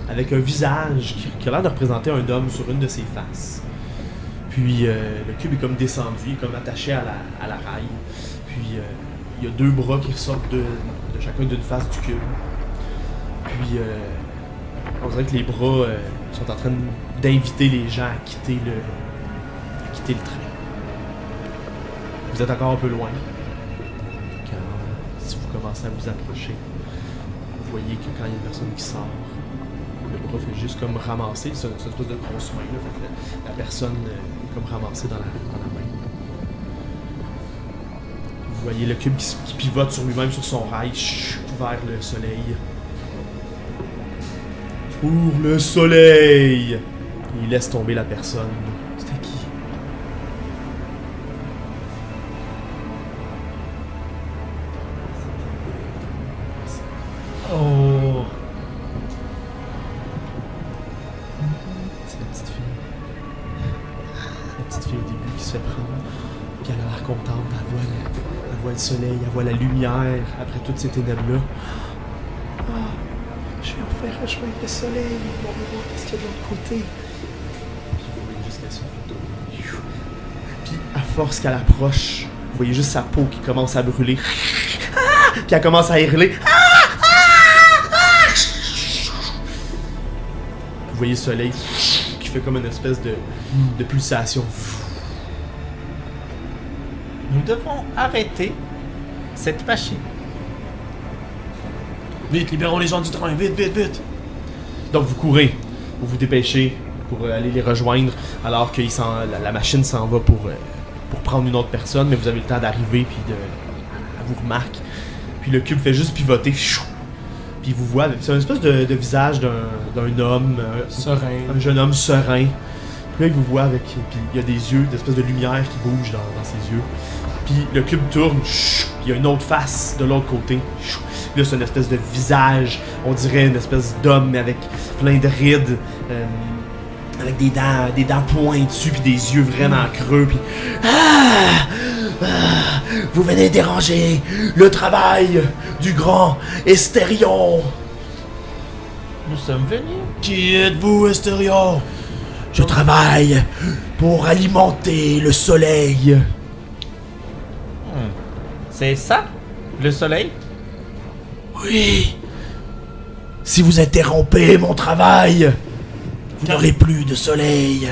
avec un visage qui a l'air de représenter un homme sur une de ses faces. Puis le cube est comme descendu, il est comme attaché à la rail. Puis il y a 2 bras qui ressortent de chacun d'une face du cube. Puis on dirait que les bras sont en train d'inviter les gens à quitter le train. Vous êtes encore un peu loin. Si vous commencez à vous approcher, vous voyez que quand il y a une personne qui sort, le bras fait juste comme ramasser, c'est une espèce de grosse main, là, fait que la personne est comme ramassée dans la main. Vous voyez le cube qui pivote sur lui-même, sur son rail, vers le soleil. Pour le soleil! Il laisse tomber la personne. C'était qui? Oh. C'est la petite fille. La petite fille au début qui se fait prendre. Puis elle a l'air contente. Elle voit le soleil, elle voit la lumière après toutes ces ténèbres-là. Ah, je vais en faire rejoindre le soleil. On va voir qu'est-ce qu'il y a de l'autre côté. Puis vous voyez juste qu'elle se fait tourner. Puis à force qu'elle approche, vous voyez juste sa peau qui commence à brûler. Ah! Puis elle commence à hurler. Vous voyez le soleil qui fait comme une espèce de pulsation. Nous devons arrêter cette machine. Vite, libérons les gens du train, vite, vite, vite. Donc vous courez, vous vous dépêchez pour aller les rejoindre alors que la machine s'en va pour prendre une autre personne, mais vous avez le temps d'arriver puis elle vous remarque. Puis le cube fait juste pivoter. Puis vous voit, c'est une espèce de visage d'un homme, Serein. un jeune homme serein. Puis là il vous voit avec, puis il y a des yeux, des espèces de lumière qui bougent dans ses yeux. Puis le cube tourne, puis il y a une autre face de l'autre côté. Puis là c'est une espèce de visage, on dirait une espèce d'homme mais avec plein de rides, avec des dents pointues puis des yeux vraiment creux. Puis vous venez déranger le travail du grand Estérion. Nous sommes venus. Qui êtes-vous, Estérion? Je travaille pour alimenter le soleil. C'est ça? Le soleil? Oui. Si vous interrompez mon travail, vous n'aurez plus de soleil.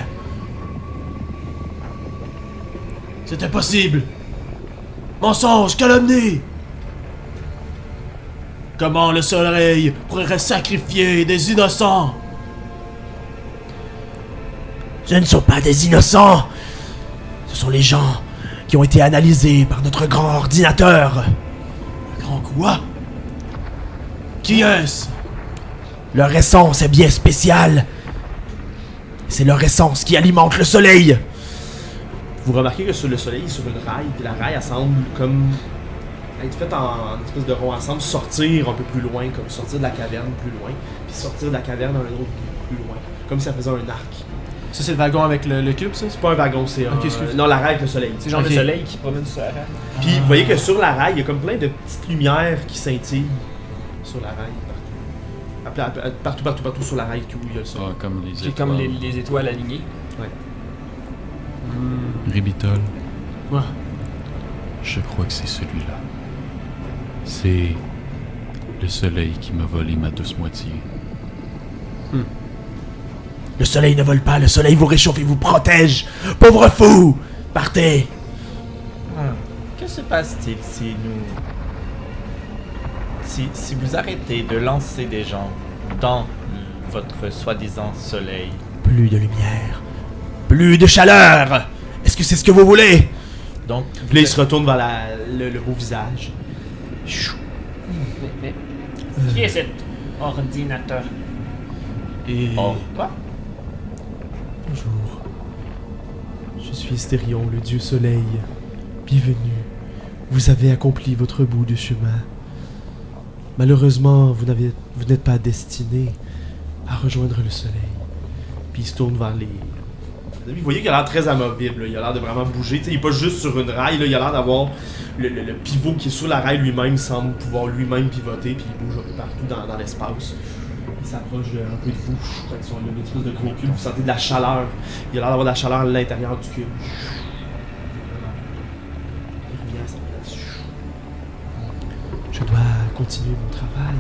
C'est impossible. Mensonge, calomnie. Comment le soleil pourrait sacrifier des innocents? Ce ne sont pas des innocents. Ce sont les gens qui ont été analysés par notre grand ordinateur. Grand quoi? Qui est-ce? Leur essence est bien spéciale. C'est leur essence qui alimente le soleil. Vous remarquez que sur le soleil est sur une rail, puis la rail elle semble comme être faite en espèce de rond, elle semble sortir un peu plus loin, comme sortir de la caverne plus loin, puis sortir de la caverne un autre plus loin, comme si ça faisait un arc. Ça, c'est le wagon avec le cube, ça? C'est pas un wagon, c'est Ok, excuse. non, la rail avec le soleil. C'est genre Ok. le soleil qui promène sur la rail. Puis vous voyez que sur la rail, il y a comme plein de petites lumières qui scintillent sur la rail partout sur la rail où il y a le soleil. Ah, comme les C'est étoiles. comme les étoiles alignées. Ribitol, Ouais. je crois que c'est celui-là. C'est le soleil qui m'a volé ma douce moitié. Le soleil ne vole pas, le soleil vous réchauffe et vous protège. Pauvre fou! Partez! Que se passe-t-il si nous... Si vous arrêtez de lancer des gens dans votre soi-disant soleil? Plus de lumière, Plus de chaleur! Est-ce que c'est ce que vous voulez? Donc, Puis là, il se retourne vers le beau visage. Mais qui est cet ordinateur? Et... oh, quoi? Bonjour. Je suis Estérion, le dieu soleil. Bienvenue. Vous avez accompli votre bout de chemin. Malheureusement, vous n'êtes pas destiné à rejoindre le soleil. Puis il se tourne vers les... Vous voyez qu'il a l'air très amovible, là. Il a l'air de vraiment bouger. T'sais, il est pas juste sur une rail, là. Il a l'air d'avoir le pivot qui est sur la rail lui-même, semble pouvoir lui-même pivoter, puis il bouge un peu partout dans l'espace. Il s'approche un peu de vous. Fait qu'ils sont une espèce de gros cube. Vous sentez de la chaleur. Il a l'air d'avoir de la chaleur à l'intérieur du cube. Il revient à sa place. Je dois continuer mon travail.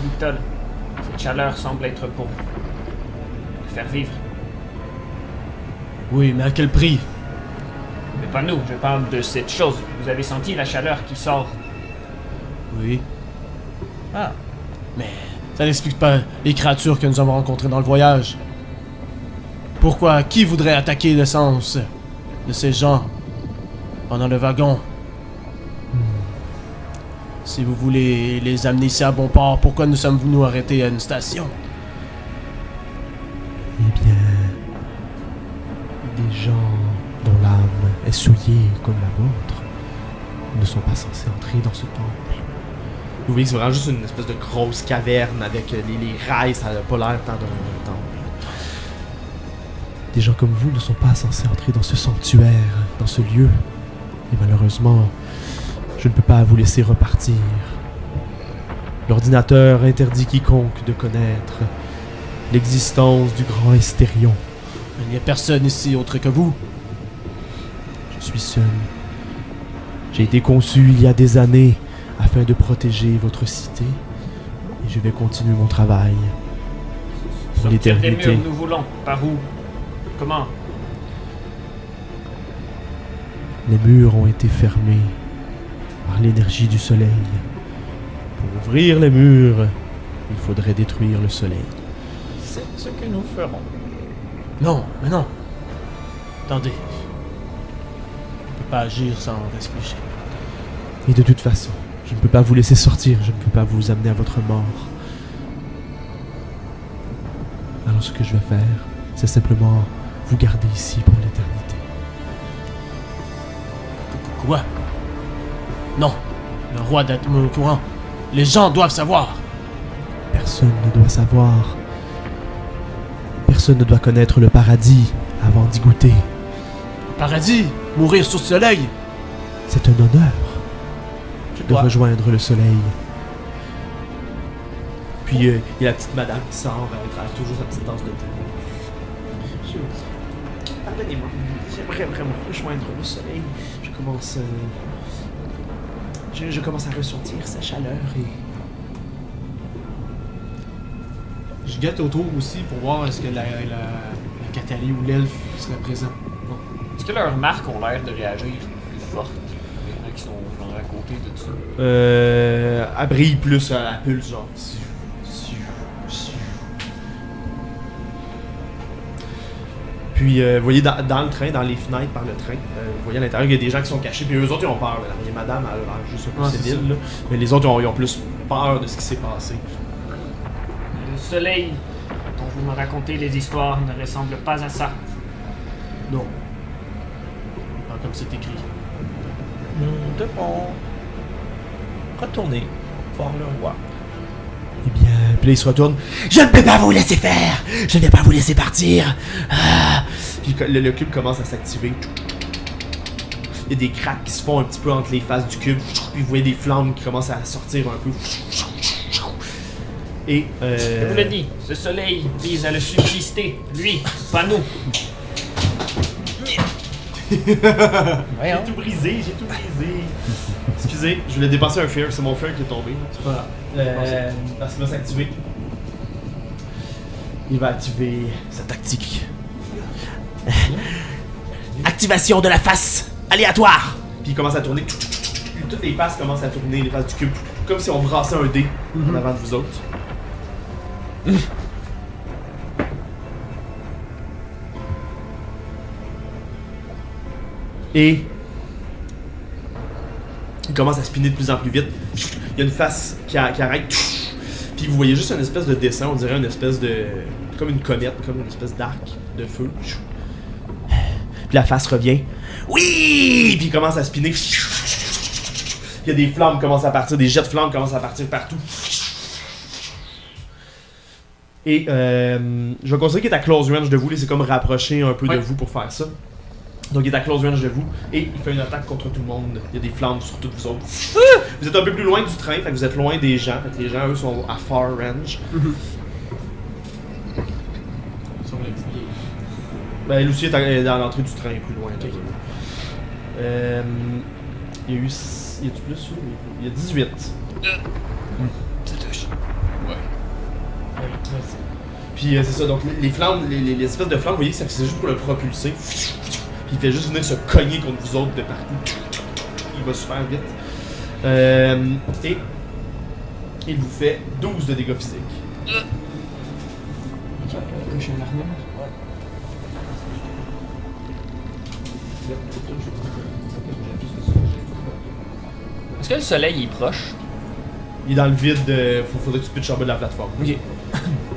Little, cette chaleur semble être pour le faire vivre. Oui, mais à quel prix? Mais pas nous, je parle de cette chose. Vous avez senti la chaleur qui sort. Oui. Ah, Mais ça n'explique pas les créatures que nous avons rencontrées dans le voyage. Pourquoi? Qui voudrait attaquer l'essence de ces gens pendant le wagon? Si vous voulez les amener ici à bon port, pourquoi nous sommes venus arrêter à une station? Eh bien, des gens dont l'âme est souillée comme la vôtre ne sont pas censés entrer dans ce temple. Vous voyez que c'est vraiment juste une espèce de grosse caverne avec les rails, ça n'a pas l'air tant d'un temple. Des gens comme vous ne sont pas censés entrer dans ce sanctuaire, dans ce lieu. Et malheureusement, je ne peux pas vous laisser repartir. L'ordinateur interdit quiconque de connaître l'existence du grand Estérion. Il n'y a personne ici autre que vous. Je suis seul. J'ai été conçu il y a des années afin de protéger votre cité. Et je vais continuer mon travail. Pour Sortir des l'éternité. murs, nous voulons. Par où? Comment? Les murs ont été fermés par l'énergie du soleil. Pour ouvrir les murs, il faudrait détruire le soleil. c'est ce que nous ferons. Non, mais non. Attendez. On ne peut pas agir sans réfléchir. Et de toute façon, je ne peux pas vous laisser sortir, je ne peux pas vous amener à votre mort. Alors ce que je vais faire, c'est simplement vous garder ici pour l'éternité. Quoi? Non. Le roi doit être au courant. Les gens doivent savoir. Personne ne doit savoir. Personne ne doit connaître le paradis avant d'y goûter. Paradis, mourir sous le soleil. C'est un honneur Tu de dois. rejoindre le soleil. Puis il y a la petite madame qui sort, elle traverse toujours sa petite tasse de thé. Pardonnez-moi, j'aimerais vraiment rejoindre le soleil. Je commence à ressentir sa chaleur et... Je guette autour aussi pour voir est-ce que la Cathalie ou l'elfe serait présent. Bon. Est-ce que leurs marques ont l'air de réagir plus fortes maintenant qu'ils sont genre à côté de tout ça? Elle brille plus à la pulse, genre. Puis, vous voyez dans le train, dans les fenêtres par le train, vous voyez à l'intérieur, il y a des gens qui sont cachés, puis eux autres, ils ont peur. Là. Les madames, elle a l'air juste un peu Ouais, c'est sénile, là. Mais les autres, ils ont plus peur de ce qui s'est passé. Le soleil dont vous me racontez les histoires ne ressemble pas à ça. Non. Pas comme c'est écrit. Nous devons retourner voir le roi. Eh bien, puis là, il se retourne. Je ne peux pas vous laisser faire! Je ne vais pas vous laisser partir! Ah! Puis le cube commence à s'activer. Il y a des cracks qui se font un petit peu entre les faces du cube. Puis vous voyez des flammes qui commencent à sortir un peu. Et Je vous le dis, ce soleil vise à le subsister. Lui, pas nous. Voyons. J'ai tout brisé. Excusez, je voulais dépasser un fear, c'est mon fear qui est tombé. C'est pas grave. Parce qu'il va s'activer. Il va activer sa tactique. Activation de la face aléatoire! Puis il commence à tourner. Toutes les faces commencent à tourner, les faces du cube. Comme si on brassait un dé en avant de vous autres. Et il commence à spinner de plus en plus vite. Il y a une face qui arrête. Puis vous voyez juste une espèce de dessin, on dirait une espèce de... comme une comète, comme une espèce d'arc de feu. Puis la face revient. Oui! Puis il commence à spinner. Il y a des flammes qui commencent à partir, des jets de flammes commencent à partir partout. Et je vais considérer qu'il est à close range de vous, c'est comme rapprocher un peu de vous pour faire ça. Donc il est à close range de vous et il fait une attaque contre tout le monde. Il y a des flammes sur toutes vous autres. Vous êtes un peu plus loin du train, fait que vous êtes loin des gens. Fait que les gens, eux, sont à far range. Ben, Lucie est dans l'entrée du train, plus loin. Il y a eu... Y a-tu plus? Il y a 18. Ça touche. Ouais. Puis c'est ça, donc les flammes, les espèces de flammes, vous voyez, c'est juste pour le propulser. Puis il fait juste venir se cogner contre vous autres de partout. Il va super vite. Et il vous fait 12 de dégâts physiques. Est-ce que le soleil est proche? Il est dans le vide, faudrait que tu pitches en bas de la plateforme. Ok.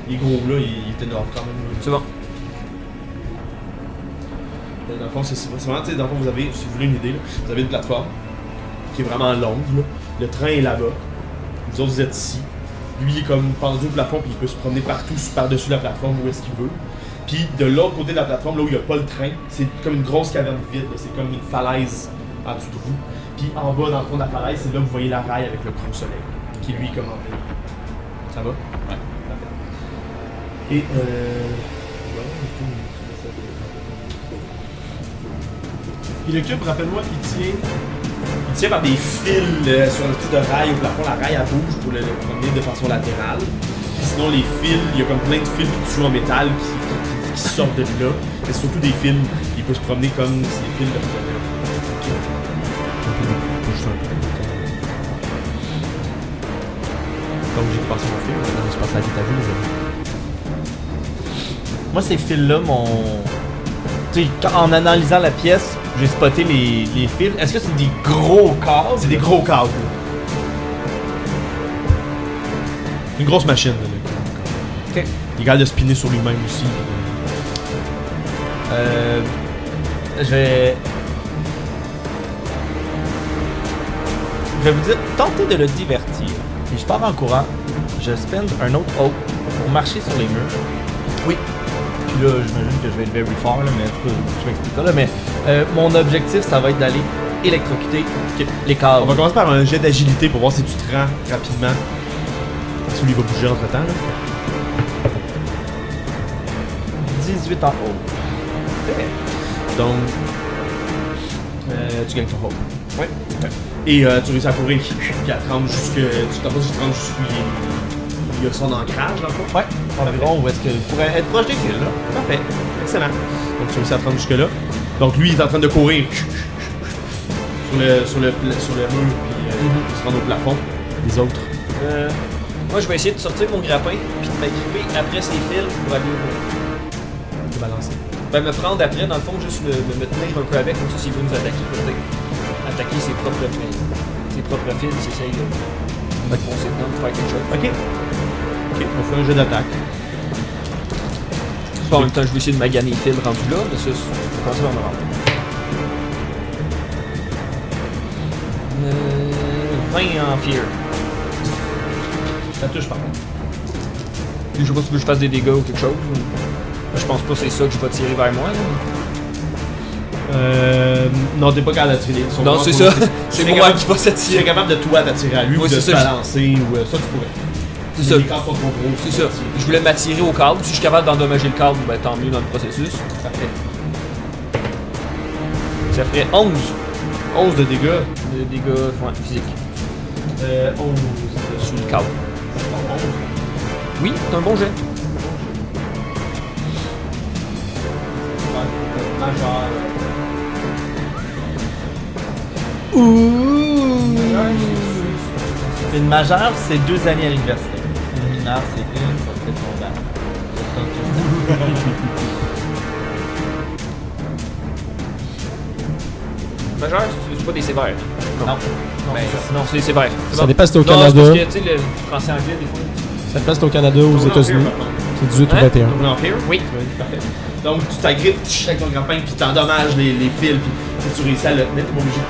Il est gros là, il était dehors quand même. C'est bon. Dans le fond, c'est vraiment, tu sais, dans le fond, vous avez, si vous voulez une idée, là, vous avez une plateforme qui est vraiment longue, là. Le train est là-bas. Vous autres, vous êtes ici. Lui, il est comme pendu au plafond, puis il peut se promener partout, par-dessus la plateforme, où est-ce qu'il veut. Puis de l'autre côté de la plateforme, là où il n'y a pas le train, c'est comme une grosse caverne vide, là. C'est comme une falaise en dessous de vous. Puis en bas, dans le fond de la falaise, c'est là que vous voyez la rail avec le gros soleil, qui lui, comme en plein. Ça va? Ouais. Et Puis le cube, rappelle-moi, il tient. il tient par des fils sur un petit de rail au plafond. La rail, elle bouge pour le promener de façon latérale. Puis sinon, les fils, il y a comme plein de fils dessus en métal qui sortent de là. Mais c'est surtout des fils. Il peut se promener comme si des fils de Donc j'ai passé mon fil, maintenant je passe la tête à vous, les amis. Moi, ces fils-là, tu sais, en analysant la pièce, j'ai spoté les fils. Est-ce que c'est des gros câbles? C'est des gros câbles. Une grosse machine, là. Ok. Il est capable de spinner sur lui-même aussi. Je vais vous dire, tentez de le divertir. Et je pars en courant. Je spend un autre hope pour marcher sur les murs. Oui. Puis là, j'imagine que je vais être very far, là, mais en tout cas, tu m'expliqueras. Là, mais mon objectif, ça va être d'aller électrocuter les câbles. On va commencer par un jet d'agilité pour voir si tu te rends rapidement. Si lui va bouger entre temps. 18 en haut. Donc, tu gagnes ton hope. Oui. Et tu réussis à courir, puis à te rendre jusqu'où il y a son ancrage, dans le fond. Ouais. Environ où est-ce qu'il pourrait être proche des fils, là. Parfait. Excellent. Donc, tu réussis à te rendre jusque-là. Donc, lui, il est en train de courir sur le mur, puis il se rend au plafond. Les autres. Moi, je vais essayer de sortir mon grappin puis de m'agripper après ces fils pour aller te balancer. ben, me prendre après, dans le fond, juste me tenir un peu avec, comme ça, s'il veut nous attaquer, peut-être attaquer ses propres fils, s'il essaye de foncer dedans pour faire quelque chose. Ok, on fait un jeu d'attaque. En même temps, je vais essayer de maganer les fils rendus là, mais ça, je pense que ça va me rendre. 20 en fear. Ça touche par contre. Je sais pas si tu veux que je fasse des dégâts ou quelque chose. Je pense pas que c'est ça que je vais tirer vers moi. Là. Non, t'es pas capable d'attirer. Non, c'est ça. C'est moi qui va Tu serais s'attirer. capable de toi t'attirer à lui Ouais, ou de c'est te ça, balancer ou ça tu pourrais. C'est ça. Les câbles pas trop gros. C'est ça. Je voulais m'attirer au câble. Si je suis capable d'endommager le câble, ben tant mieux dans le processus. Parfait. Ça ferait 11 11 de dégâts. de dégâts physiques 11 sur le câble. 11. Oui, c'est un bon jet. Majeur. Une majeure, c'est 2 années à l'université. Une mineure, c'est 1, ça fait ton bac. majeurs, c'est pas des sévères. Non. Ben, non, c'est des sévères. C'est Ça bon. dépend si t'es au Non, c'est Canada. parce que, tu sais, le français-anglais, des fois. Ça dépend si t'es au Canada ou aux Tourner en États-Unis. fear, par contre. C'est 18 ou Hein? 21. Tourner en fear? Oui. Parfait. Donc tu t'agrippes avec ton grappin puis t'endommages les fils puis tu réussis à le tenir, t'es pas obligé de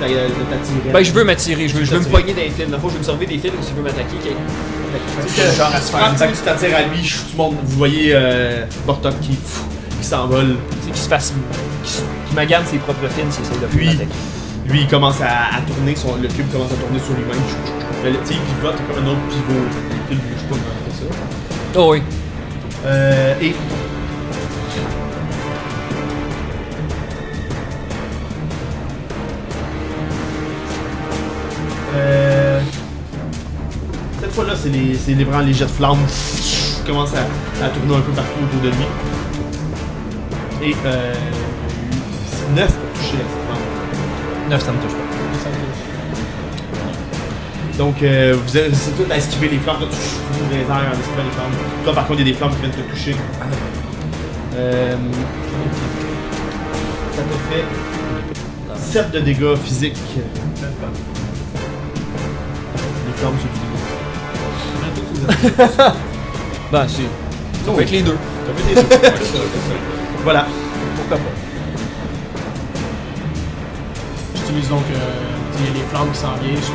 t'attirer. Ben, je veux m'attirer, je veux me T'attirer. pogner dans les fils. Dans le fond, je veux me servir des fils ou si je veux m'attaquer. Genre à se faire. Tu t'attires à lui, tout le monde, vous voyez Bortok qui s'envole. Tu sais, qu'il se fasse. Qu'il magane ses propres fils s'il essaie de Puis- m'attaquer. Lui il commence à tourner, le cube commence à tourner sur lui-même. Tu sais, il pivote comme un autre pivot. Les fils bougent pas quand on fait ça. Oh oui. Et cette fois-là, c'est vraiment les jets de flammes qui commencent à tourner un peu partout autour de lui. Et 9 pour toucher avec cette flamme. 9, ça me touche pas. Donc, c'est tout à esquiver les flammes. Toi, tu fous dans les airs en esquivant les flammes. Toi, par contre, il y a des flammes qui viennent te toucher. Ça te fait 7 de dégâts physiques. Les flammes, c'est du dégât. Ben, c'est. Ça peut être les deux. Ça fait des trucs. Voilà. Pourquoi pas? J'utilise donc les flammes qui s'en viennent. Je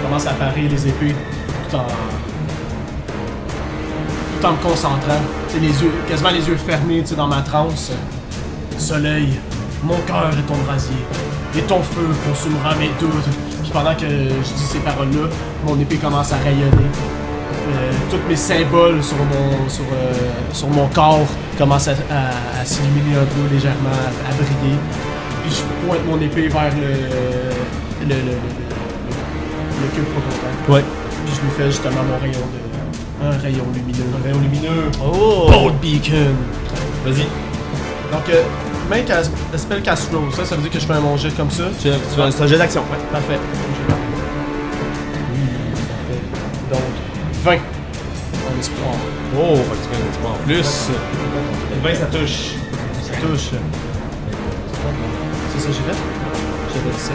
commence à parer les épées tout en me concentrant. Tu sais, les yeux, quasiment les yeux fermés, tu sais, dans ma transe. Soleil, mon cœur est ton brasier. Et ton feu consumera mes doutes. Puis pendant que je dis ces paroles-là, mon épée commence à rayonner. Tous mes symboles sur mon corps commencent à s'illuminer un peu légèrement, à briller. Puis je pointe mon épée vers le cube pas content. Ouais. Puis je lui fais justement mon rayon un rayon lumineux. Un rayon lumineux. Oh! Bolt Beacon! Vas-y. Donc, main cast, spell cast roll, ça veut dire que je fais un mon jet comme ça. C'est un jet d'action. Ouais. Parfait. Oui, parfait. Donc, 20 en espoir. Oh, fait que tu fais un espoir. Plus. 20, ça touche. Ça touche. C'est ça que j'ai fait? J'avais 17.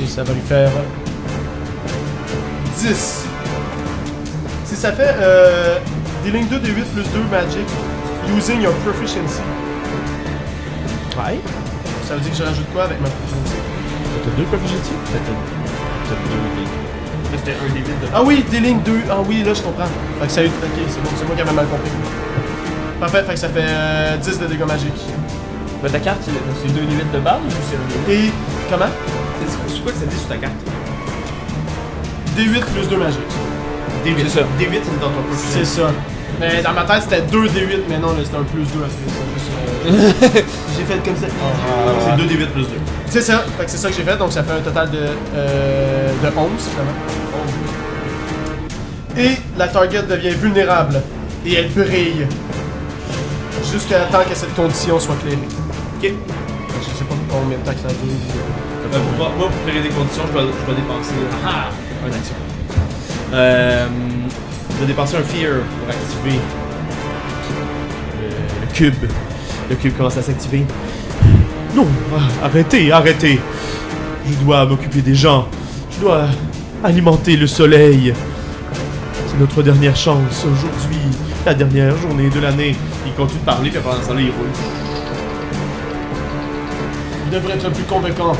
Et ça va lui faire 10. Si ça fait dealing 2 d 8 plus 2 magic using your proficiency. Ouais. Ça veut dire que je rajoute quoi avec ma proficiency? T'as 2 proficiency? T'as 2 Mais c'était un des 8 de. Ah oui, dealing 2. Ah oui, là je comprends. Fait que ça, ok, c'est bon, c'est moi qui avais mal compris. Parfait, fait que ça fait 10 de dégâts magiques. Ben, ta carte, c'est 2 des 8 de base ou c'est un des 8? Et comment? C'est quoi que ça dit sur ta carte? D8 plus 2 magiques. D8. C'est ça. D8, c'est dans ton proficiency. C'est ça. Mais dans ma tête c'était 2 D8, mais non, là c'était un plus 2 après. C'est juste, j'ai fait comme ça. C'est 2 D8 plus 2. C'est ça, fait que c'est ça que j'ai fait, donc ça fait un total de 11 finalement. Et la target devient vulnérable et elle brille jusqu'à temps que cette condition soit clairée. Ok. Je sais pas combien de temps que ça dure. Moi, pour créer des conditions, je dois dépenser une action. Je dois dépenser un fear pour activer le cube. Le cube commence à s'activer. Non, arrêtez. Je dois m'occuper des gens. Je dois alimenter le soleil. C'est notre dernière chance aujourd'hui. La dernière journée de l'année. Il continue de parler, puis pendant ce temps-là, il roule. Il devrait être plus convaincant.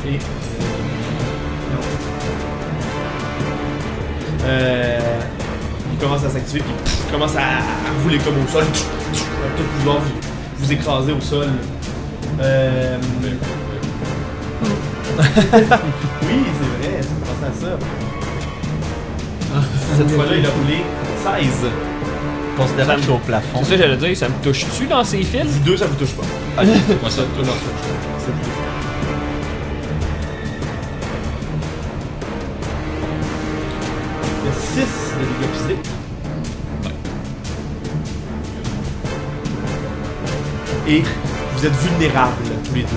Et il commence à s'activer, puis il commence à rouler comme au sol. Avec tout le pouvoir, vous écraser au sol. Oui, c'est vrai, je pensais à ça. Cette fois-là, il a roulé 16. Considérant que je suis au plafond. C'est ça, j'allais dire, ça me touche-tu dans ces fils? Vous deux, ça vous touche pas. Moi, ça te touche. C'est plus. Il y a 6 de dégâts physiques. Et vous êtes vulnérables tous les deux.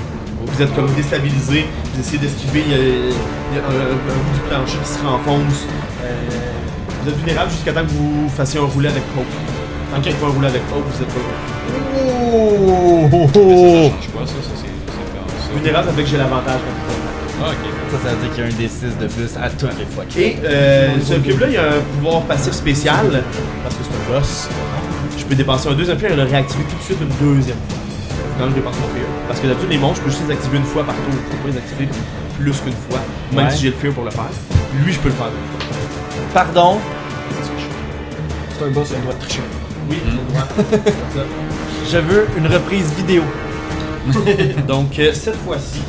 Vous êtes comme déstabilisés, vous essayez d'esquiver, il y a un bout du plancher qui se renfonce. Vous êtes vulnérables jusqu'à temps que vous fassiez un roulet avec Hope. Tant que vous pas rouler avec Hope, vous êtes pas Oh! Mais ça change quoi, ça? Ça, c'est comme ça. vulnérable, ça fait que j'ai l'avantage quand vous attaquez. Ah, ok. Ça veut dire qu'il y a un D6 de plus à toutes les fois. Et ce cube-là, il y a un pouvoir passif spécial, parce que c'est un boss. Je peux dépenser un deuxième fear et le réactiver tout de suite une deuxième fois. Quand je dépense mon fear. Parce que d'habitude, les monstres, je peux juste les activer une fois par tour. Je peux pas les activer plus qu'une fois, même Ouais. si j'ai le fear pour le faire. Lui, je peux le faire. Pardon? C'est un boss, il a le droit de tricher. Oui, j'ai le droit. Je veux une reprise vidéo. Donc, cette fois-ci.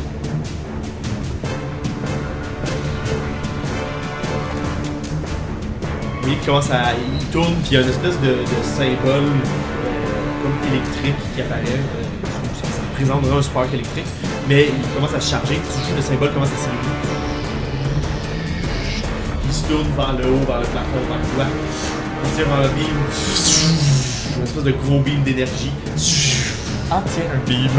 Oui, il commence à. Il tourne, puis il y a une espèce de symbole comme électrique qui apparaît. Ça représente vraiment un spark électrique. Mais il commence à se charger, le symbole commence à s'élever. Il se tourne vers le haut, vers le plafond, vers toi. Il tire un beam. Une espèce de gros beam d'énergie. Ah tiens, un beam.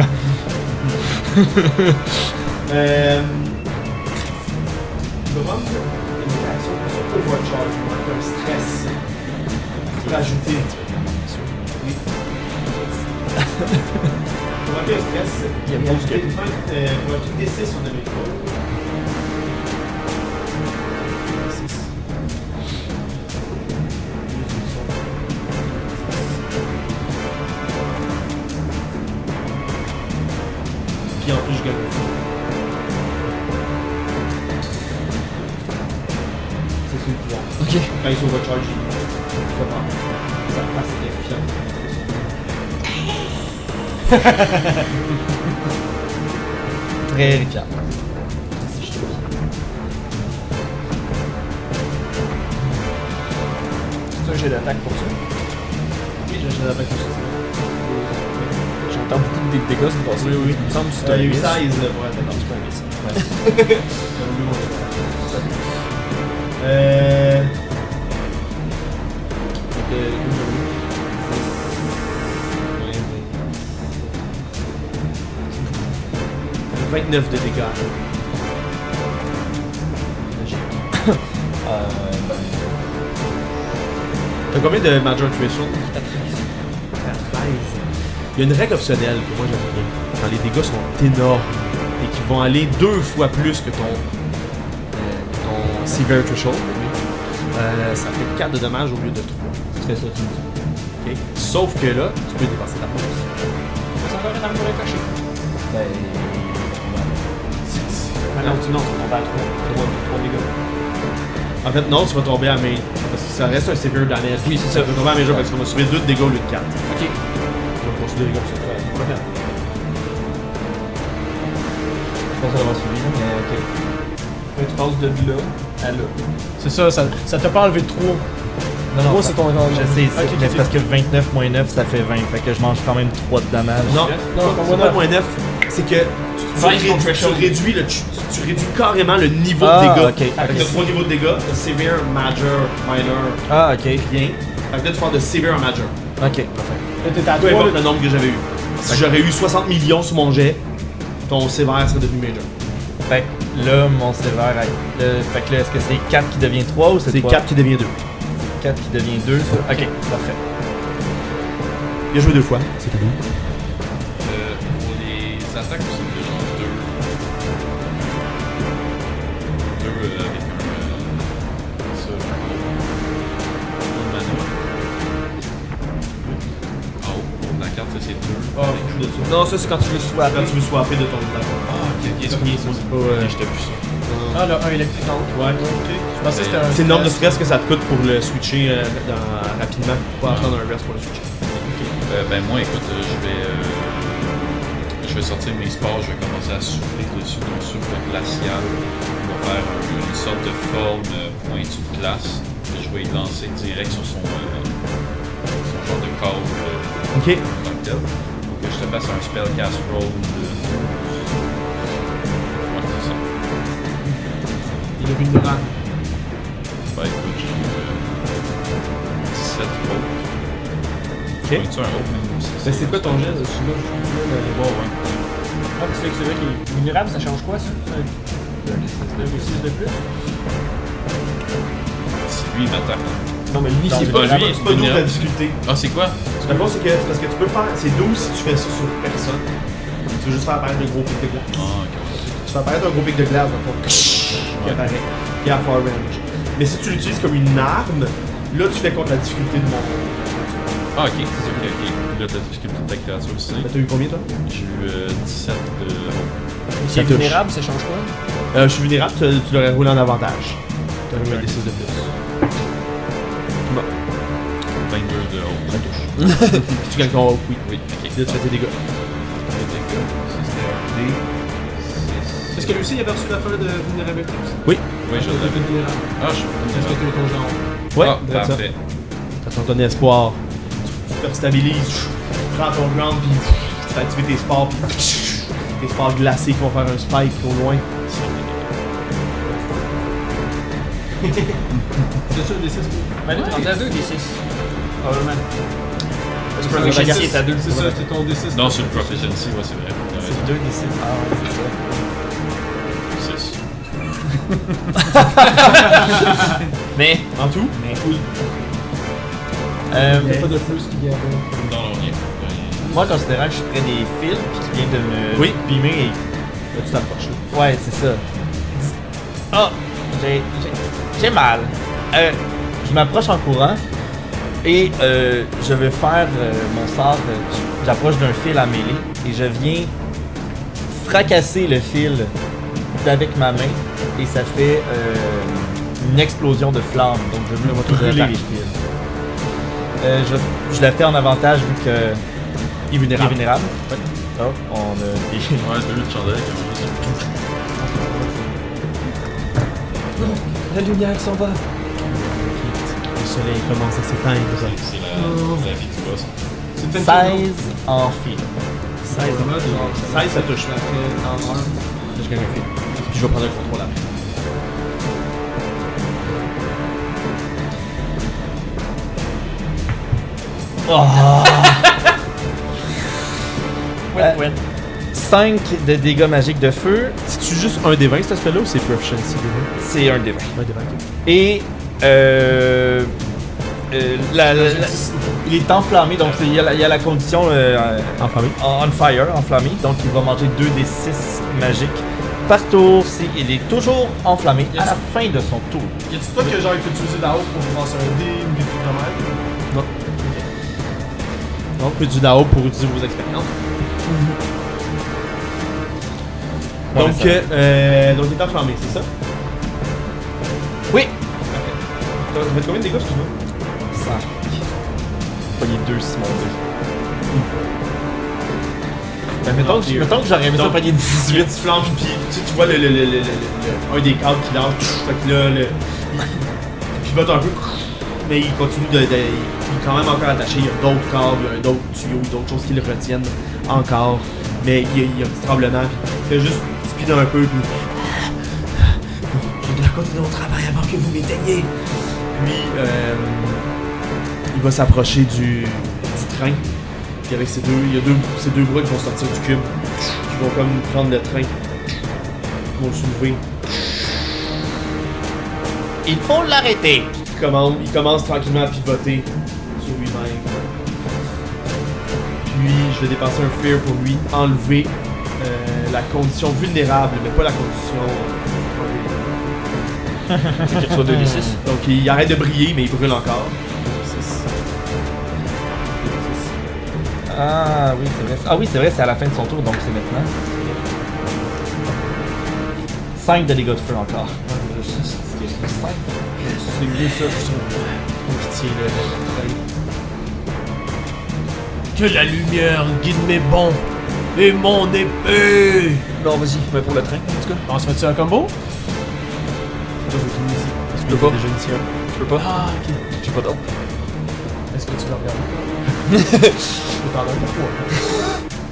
Comment une réaction sur overcharge, un stress. Il faut rajouter. Oui. Pour rajouter un stress, il y a ajouté pour ajouter D6 sur le métro. Puis en plus, je gagne le fou. C'est celui de pouvoir. Ok. Quand ils sont overcharge, il faut pas. Ça passe terrifiant. Très terrifiant. C'est un jet d'attaque pour ça. Oui, j'ai l'attaque pour ça. J'entends beaucoup de dégâts se passer. Oui, oui. Il me semble que c'est Il y un a eu miss. 16 pour attaquer. Non, c'est pas un miss. Ouais. Donc, 29 de dégâts. T'as combien de Major Threshold? 13. Il y a une règle optionnelle que moi j'aime bien. Quand les dégâts sont énormes et qui vont aller 2 fois plus que ton Severe Threshold, ça fait 4 de dommages au lieu de 3. Tu fais ça, tu me dis. Ok? Sauf que là, tu peux dépasser ta pause. C'est encore une armure cachée. Ben. Ah non, tu vas tomber à 3 dégâts. En fait, non, tu vas tomber à main. Parce que ça reste un Severe Damage. Oui, c'est ça. Tu vas tomber à major parce qu'on va subir 2 de dégâts au lieu de 4. Ok. On va considérer comme ça. Je pense que ça va suivre, mais ok. Là, tu passes de là à là. C'est ça, ça t'a pas enlevé de 3. Non, non, 3 c'est ton. je sais, Ok, mais c'est parce que 29 moins 9, ça fait 20. Fait que je mange quand même 3 de dommages. Non, Non, c'est pas moins 9. C'est que tu réduis carrément le niveau de dégâts. ok. Fait que t'as 3 niveaux de dégâts. T'as Severe, Major, Minor, Ah, ok. rien. Fait que là, tu parles de Severe Major. Ok, parfait. Là, t'étais à Peu 3. importe le nombre que j'avais eu. Si j'aurais eu 60 millions sur mon jet, ton sévère serait devenu major. Fait que là, mon sévère. Fait que là, est-ce que c'est 4 qui devient 3 ou c'est C'est 3? 4 qui devient 2. 4 qui devient 2. Ok, parfait. Il a joué 2 fois. C'est tout. Pour les attaques, c'est de genre 2. 2 avec un. Ça, un mana. En haut, pour la carte, ça c'est 2. Ah, j'ai joué de ça. Non, ça c'est quand tu veux swap. Quand tu veux swapper de ton attaque. Ah, ok, ok, c'est pas. Ok, j'étais plus ça. Ah, le 1 électrique en haut. Ouais. Je pensais que c'était un. C'est le nombre de stress que ça te coûte pour le switcher rapidement. Pour pas attendre un rest pour le switcher. Ben moi, écoute, je vais sortir mes sports, je vais commencer à souffler dessus d'un souffle glacial. On va faire une sorte de forme pointue de glace. Et je vais y lancer direct sur son genre de câble Ok. en tant que tel. Faut que je te fasse un spellcast roll de 12. Ouais, c'est ça. Il est vulnérable. Ben écoute, j'ai 17 autres. Ok. Pointu un autre, même si Ben, c'est quoi ton jet celui-là? Bon, ouais. Ah, tu sais que celui-là qui est vulnérable, ça change quoi ça? C'est un D6 de plus? Si lui il m'attaque, Non, mais lui, c'est c'est pas, pas lui, c'est pas 12 la vulnérable. difficulté. Ah, c'est quoi? La chose, c'est parce que tu peux faire. C'est 12 si tu fais ça sur personne. Tu veux juste faire apparaître un gros pic de glace. Ah, ok. Tu fais apparaître un gros pic de glace, dans le fond. Qui apparaît. Qui est à far range. Mais si tu l'utilises comme une arme, là, tu fais contre la difficulté de mon. Ah, ok, c'est ok, ok. Là, t'as difficulté de ta créature aussi. T'as eu combien, toi? J'ai eu 17 de. Ça touche. vulnérable, ça change quoi? Je suis vulnérable, tu l'aurais roulé en avantage. T'as eu un D6 de plus. 22 de haut. Ça touche. Tu gagnes ton oui. Oui, ok. Là, tu fais tes dégâts. Les dégâts, ça c'était un D. Est-ce que lui aussi il avait reçu l'affaire de vulnérabilité aussi? Oui, je l'avais. Vulnérable. Ah, je suis Est-ce que tu as ton genre? Ouais, Ah, that's ça. parfait. T'as ton donné espoir. Tu te restabilises, tu prends ton ground, puis tu fais activer tes sports, puis tes sports glacés qui vont faire un spike au loin. C'est ça, des 6? Ben là, t'es rendu à 2 des 6. Probablement. C'est Proficiency est à 2. C'est ça, c'est ton D6. Non, sur le Proficiency, ouais, c'est vrai. T'as raison. C'est 2 des 6. Ah ouais, c'est ça. 6. Mais, En tout? mais Oui. Il n'y a pas de feu qui vient avec. Non, non, rien. moi, considérant que je suis près des fils puis qui vient de me Oui. beamer. Là, tu t'approches là. Ouais, c'est ça. Ah, j'ai mal. Je m'approche en courant et je vais faire mon sort. J'approche d'un fil à mêler et je viens fracasser le fil avec ma main et ça fait une explosion de flammes. Donc je veux brûler brûler les fils. Je la fais en avantage vu que Il est vulnérable. il est vulnérable. Hop, on a des... Ouais, 2 de chandelle comme La lumière s'en va. Le soleil commence à s'éteindre. C'est la vie du boss. C'est 16 en fil. 16, 16 ça touche. Là, je gagne un fil. Puis je vais prendre le contrôle après. Ouais. 5 de dégâts magiques de feu, C'est-tu juste un des 20 cet aspect-là ou c'est Proficiency des 20? c'est un des 20. Un des 20, ok. Et il est enflammé, donc il y a la condition Enflammé. on fire, enflammé, donc il va manger 2 des 6 magiques par tour si il est toujours enflammé à la fin de son tour. Y a-tu pas que genre il peut utiliser la haute pour lancer un dé ou des trucs de même? Donc, plus du Dao pour utiliser vos expériences. Ouais, Donc, mais ça- donc il est enflammé, c'est ça? Oui! T'as fait combien de dégâts, excuse-moi? 5. Pas les 2 si mon dé. Mettons que j'aurais aimé ça Donc, pogner 18. Tu flanches, puis tu vois un des cadres qui lâche. Fait que là, il pivote un peu, mais il continue il est quand même encore attaché. Il y a d'autres câbles, il y a d'autres tuyaux, d'autres choses qui le retiennent encore. Mais il y a un petit tremblement, puis il fait juste speeder un peu, puis je dois continuer mon travail avant que vous m'éteigniez. Puis il va s'approcher du train. Puis avec ces deux bras qui vont sortir du cube, qui vont comme prendre le train, qui vont le soulever. Il faut l'arrêter! Il commence tranquillement à pivoter sur lui-même. Puis je vais dépenser un fear pour lui enlever la condition vulnérable, mais pas la condition. C'est qu'il reçoit 2 des 6. Donc il arrête de briller, mais il brûle encore. Ah oui, c'est vrai. Ah oui, c'est vrai, c'est à la fin de son tour, donc c'est maintenant. 5 de dégâts de feu encore. C'est mieux ça, je tient le train. Que la lumière guide mes bons et mon épée. Non, vas-y, mais pour le train, en tout cas. On se fait-tu un combo? Toi, faut qu'il initie. Parce que Je peux pas. déjà initié un. Je peux pas. Ah, ok. J'ai pas d'autre. Est-ce que tu veux regarder? Je t'en donne 3.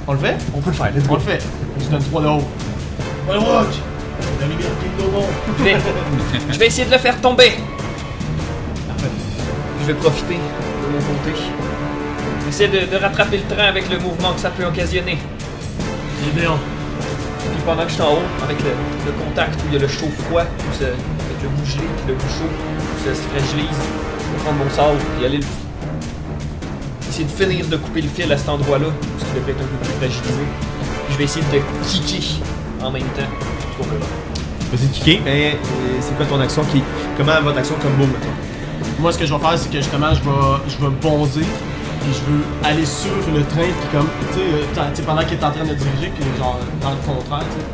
On le fait? On peut le faire, let's go. On le fait. Je donne 3 de haut. One watch! La lumière guide nos bons. Ah, Je vais essayer de le faire tomber. Parfait. Je vais profiter de mon côté. J'essaie de rattraper le train avec le mouvement que ça peut occasionner. C'est bien. Puis pendant que je suis en haut, avec le contact où il y a le chaud-froid, avec le bout gelé puis le bout chaud, où ça se fragilise, vais prendre mon sort et aller essayer de finir de couper le fil à cet endroit-là, parce qu'il devrait être un peu plus fragilisé. Puis je vais essayer de kicker en même temps. Pour le Vas-y, kicker. Mais c'est quoi ton action comment votre action combo maintenant? Moi, ce que je vais faire, c'est que justement, je vais bondir. Et je veux aller sur le train, puis comme, tu sais, pendant qu'il est en train de diriger, puis genre, dans le contraire, tu sais.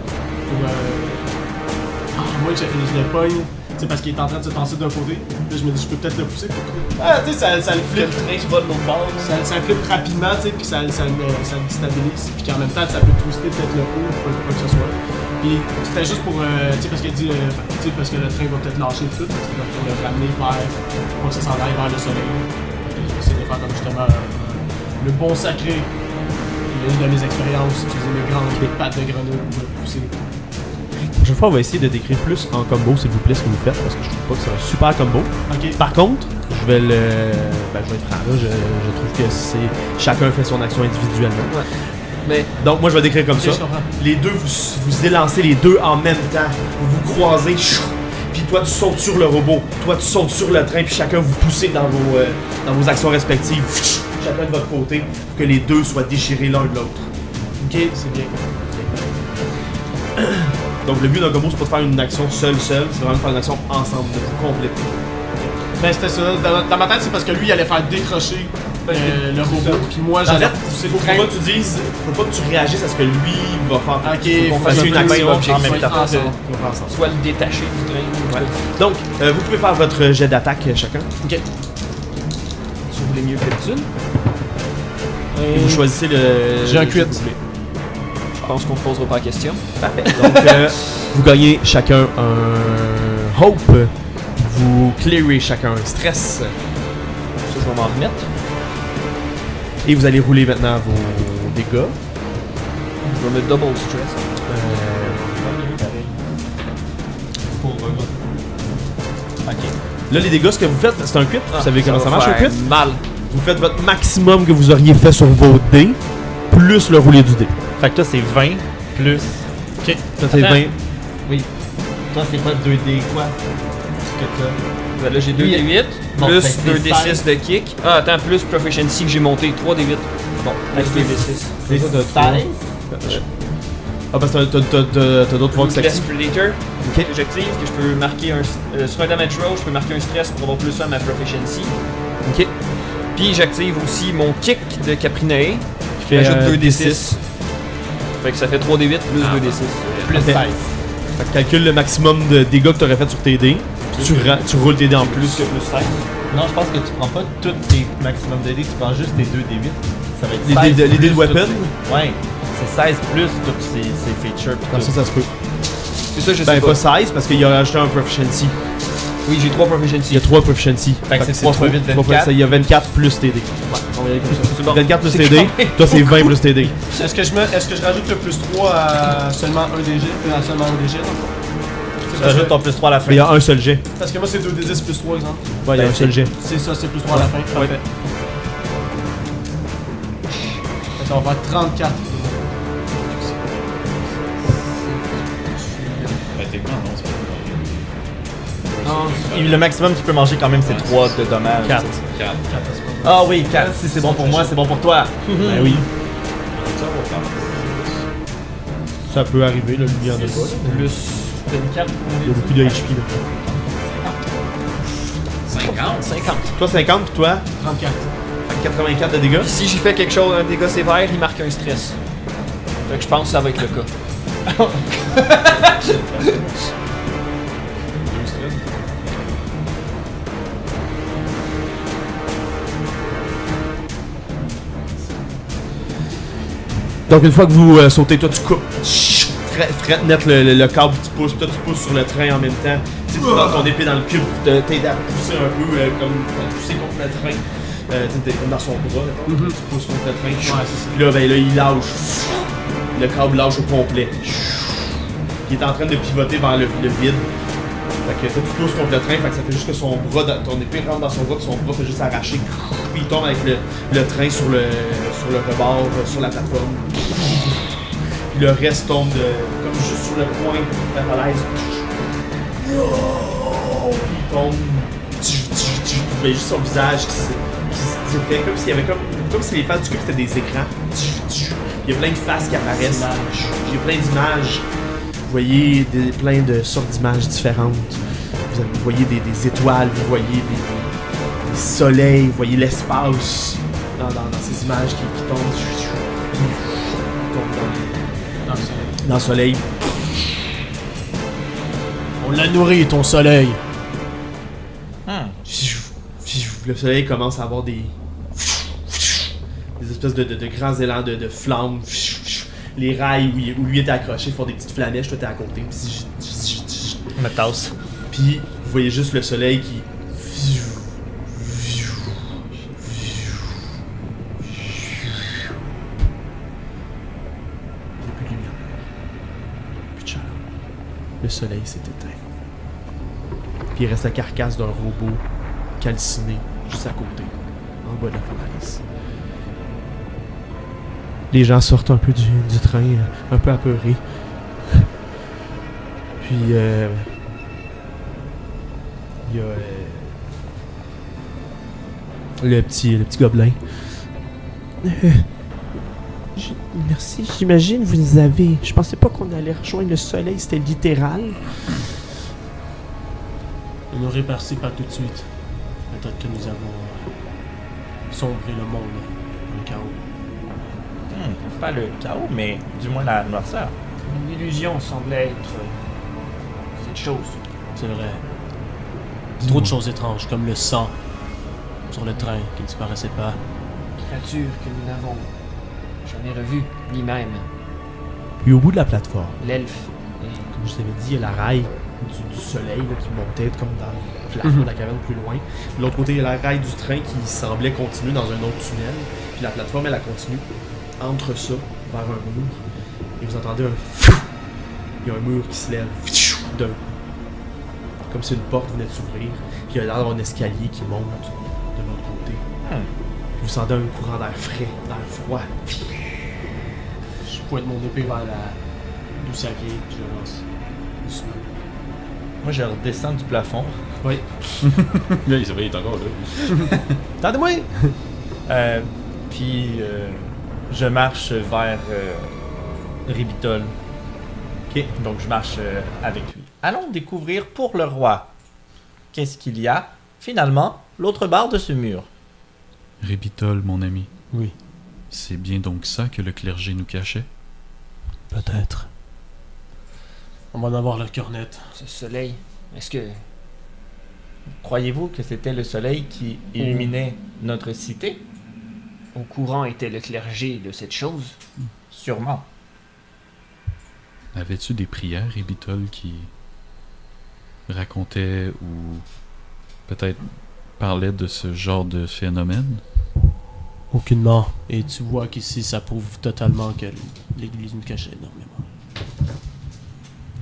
Moi, je le pogne, tu sais, parce qu'il est en train de se tasser d'un côté. Là, je me dis, je peux peut-être le pousser pour que. Tu sais, ça le flippe. train se va de l'autre bord. Ça le flippe rapidement, tu sais, puis ça le déstabilise. Puis qu'en même temps, ça peut twister peut-être le haut, ou quoi que ce soit. Puis c'était juste pour, tu sais, parce qu'il dit, tu sais, parce que le train va peut-être lâcher tout, parce que c'est pour le ramener pour que ça s'en aille vers le soleil. J'essaie de faire comme justement le bon sacré. Une de mes expériences, utiliser mes grandes pattes de grenouille pour le pousser. La prochaine fois, on va essayer de décrire plus en combo, s'il vous plaît, ce que vous faites, parce que je trouve pas que c'est un super combo. Ok. Par contre, je vais être franc, là, je trouve que chacun fait son action individuellement. Ouais. Mais Donc, moi, je vais décrire comme ça. Je comprends. Les deux, vous élancez les deux en même temps. Vous vous croisez. Puis toi, tu sautes sur le robot. Toi, tu sautes sur le train. Puis chacun vous poussez dans vos actions respectives. Chacun de votre côté. Pour que les deux soient déchirés l'un de l'autre. Ok, c'est bien. Donc, le but d'un combo, c'est pas de faire une action seule. C'est vraiment de faire une action ensemble, de vous compléter. Ben, c'était ça. Dans ma tête, c'est parce que lui, il allait faire décrocher le robot. Puis moi, En j'allais fait, pousser faut le train. pas que tu dises, faut pas que tu réagisses à ce que lui va faire. Ok, Faut qu'on fasse faut une faire action un objective en même temps. ensemble. On va faire ensemble. soit le détacher du train. Ouais. Donc, vous pouvez faire votre jet d'attaque chacun. Ok. Si vous voulez mieux que d'habitude. Et vous choisissez le. J'ai un le jeu crit. que vous voulez. Je pense qu'on se posera pas la question. Parfait. Donc, vous gagnez chacun un hope. Vous clearez chacun un stress. Ça, je vais m'en remettre. Et vous allez rouler maintenant vos dégâts. Je vais mettre double stress. Ok. Là, les dégâts, ce que vous faites, c'est un crit. Vous savez comment ça marche un crit? Mal. Vous faites votre maximum que vous auriez fait sur vos dés, plus le roulé du dé. Fait que toi, c'est 20 plus. Ok. Ça, c'est Attends. 20. Oui. Toi, c'est pas 2D quoi? Ce que t'as. Ben là, j'ai Lui, 2d8, bon, plus fait que c'est 2d6 de kick. Ah, attends, plus proficiency que j'ai monté, 3d8. Bon, Fait plus que 2d6. C'est Ça, t'as 16. Ah, parce que t'as d'autres voix que ça. Ruthless Predator, Ok. que j'active, que je peux marquer sur un damage roll, je peux marquer un stress pour avoir plus 1 à ma proficiency. Ok. Puis j'active aussi mon kick de Caprinae, qui Fait, ajoute 2d6. D6. Fait que ça fait 3d8 plus 2d6. Plus Parfait. 16. Fait que calcule le maximum de dégâts que t'aurais fait sur tes dés. Puis tu roules tes dés en plus. que plus 16. Non, je pense que tu prends pas tous tes maximum de dés, tu prends juste tes 2d8. Ça va être Les 16 dés de- les dés de plus weapon? toutes ces- Ouais. C'est 16 plus toutes ces features. pis Comme tout. ça se peut. C'est ça, je sais Ben, pas. pas 16 parce qu'il a rajouté un proficiency. Oui, j'ai 3 Il y proficiency. a 3 proficiency. Fait que c'est 3 fois 8, 24. Il y a 24 plus tes dés. Ouais, on va y aller comme ça. C'est bon. 24 plus C'est tes dés. correct. Toi, c'est 20 plus tes dés. Est-ce que je rajoute le plus 3 à seulement un DG, à seulement un DG dans le fond? Tu rajoutes ton plus 3 à la fin. Mais il y a un seul jet. Parce que moi, c'est 2d10 plus 3, exemple. Ouais, il y a un seul jet. C'est ça, c'est plus 3 à la fin. Parfait. Fait qu'on va faire 34. Techniquement, non, c'est pas Puis le maximum que tu peux manger quand même, c'est 3 de dommages. 4. 4. Ah oui, 4. Si c'est bon pour moi, c'est bon pour toi. Ben oui. Ça va faire. Ça peut arriver, là, lui, il y en a pas. Plus 24. Il y a beaucoup de HP, là. 50. 50. Toi, 50, puis toi, 34. fait que 84 de dégâts. Puis si j'ai fait quelque chose, un dégât sévère, il marque un stress. Fait que je pense que ça va être le cas. Donc, une fois que vous sautez, toi, tu coupes. Frette net le câble, tu pousses, toi, tu pousses sur le train en même temps. Tu sais, tu prends ton épée dans le cul pour t'aider à pousser un peu, comme pousser contre le train. Tu sais, t'es comme dans son bras, là, tu pousses contre le train. Puis là, ben là, il lâche. Le câble lâche au complet. Il est en train de pivoter vers le vide. Fait que toi, tu pousses contre le train, fait que ça fait juste que son bras, ton épée rentre dans son bras, puis son bras fait juste arracher. Puis il tombe avec le train sur le rebord, sur la plateforme. Puis le reste tombe comme juste sur le point de la falaise. Puis il tombe vous voyez juste son visage qui s'est fait comme s'il y avait comme si les faces du cube c'était des écrans. Il y a plein de faces qui apparaissent. Il y a plein d'images. Vous voyez plein de sortes d'images différentes. Vous voyez des étoiles, vous voyez des soleils, vous voyez l'espace dans ces images qui tombent. Dans le soleil. On l'a nourri, ton soleil. Le soleil commence à avoir des espèces de grands élans de flammes. Les rails où lui était accroché font des petites flamèches, toi t'es à côté. Je me tasse. Puis vous voyez juste le soleil qui. Il n'y a plus de lumière. Plus de chaleur. Le soleil s'est éteint. Puis il reste la carcasse d'un robot calciné juste à côté, en bas de la falaise. Les gens sortent un peu du train, un peu apeurés. Puis il y a le petit gobelin. Merci, j'imagine vous nous avez... Je pensais pas qu'on allait rejoindre le soleil, c'était littéral. Ne nous répartis pas tout de suite. Peut-être que nous avons sombré le monde dans le chaos. Pas le chaos, mais du moins la noirceur. Une illusion semblait être cette chose. C'est vrai. Trop de choses étranges, comme le sang sur le train qui ne disparaissait pas. Créature que nous n'avons jamais revue, ni même Puis au bout de la plateforme, l'elfe. comme je t'avais dit, il y a la rail du soleil là, qui montait comme dans le plafond de la caverne plus loin. De l'autre côté, il y a la rail du train qui semblait continuer dans un autre tunnel. Puis la plateforme, elle a continué entre ça, vers un mur. Et vous entendez un fou. Il y a un mur qui se lève d'un coup. Comme si une porte venait de s'ouvrir. Puis il y a l'air d'avoir un escalier qui monte de l'autre côté. Puis vous sentez un courant d'air frais, d'air froid. Je pointe mon épée vers d'où ça vient, puis je lance. Doucement. Moi, je redescends du plafond. Oui. Là, il est encore là. Attendez-moi! Puis je marche vers Ribitol. Ok. Donc je marche avec lui. Allons découvrir pour le roi. Qu'est-ce qu'il y a finalement l'autre barre de ce mur? Rébitol, mon ami. Oui. C'est bien donc ça que le clergé nous cachait? Peut-être. On va en avoir le cœur net. Ce soleil, est-ce que... Croyez-vous que c'était le soleil qui illuminait notre cité? au courant était le clergé de cette chose? Sûrement. Avais-tu des prières, Rébitol, qui racontaient ou peut-être parlaient de ce genre de phénomène? Aucunement. Et tu vois qu'ici, ça prouve totalement que l'Église nous cachait énormément.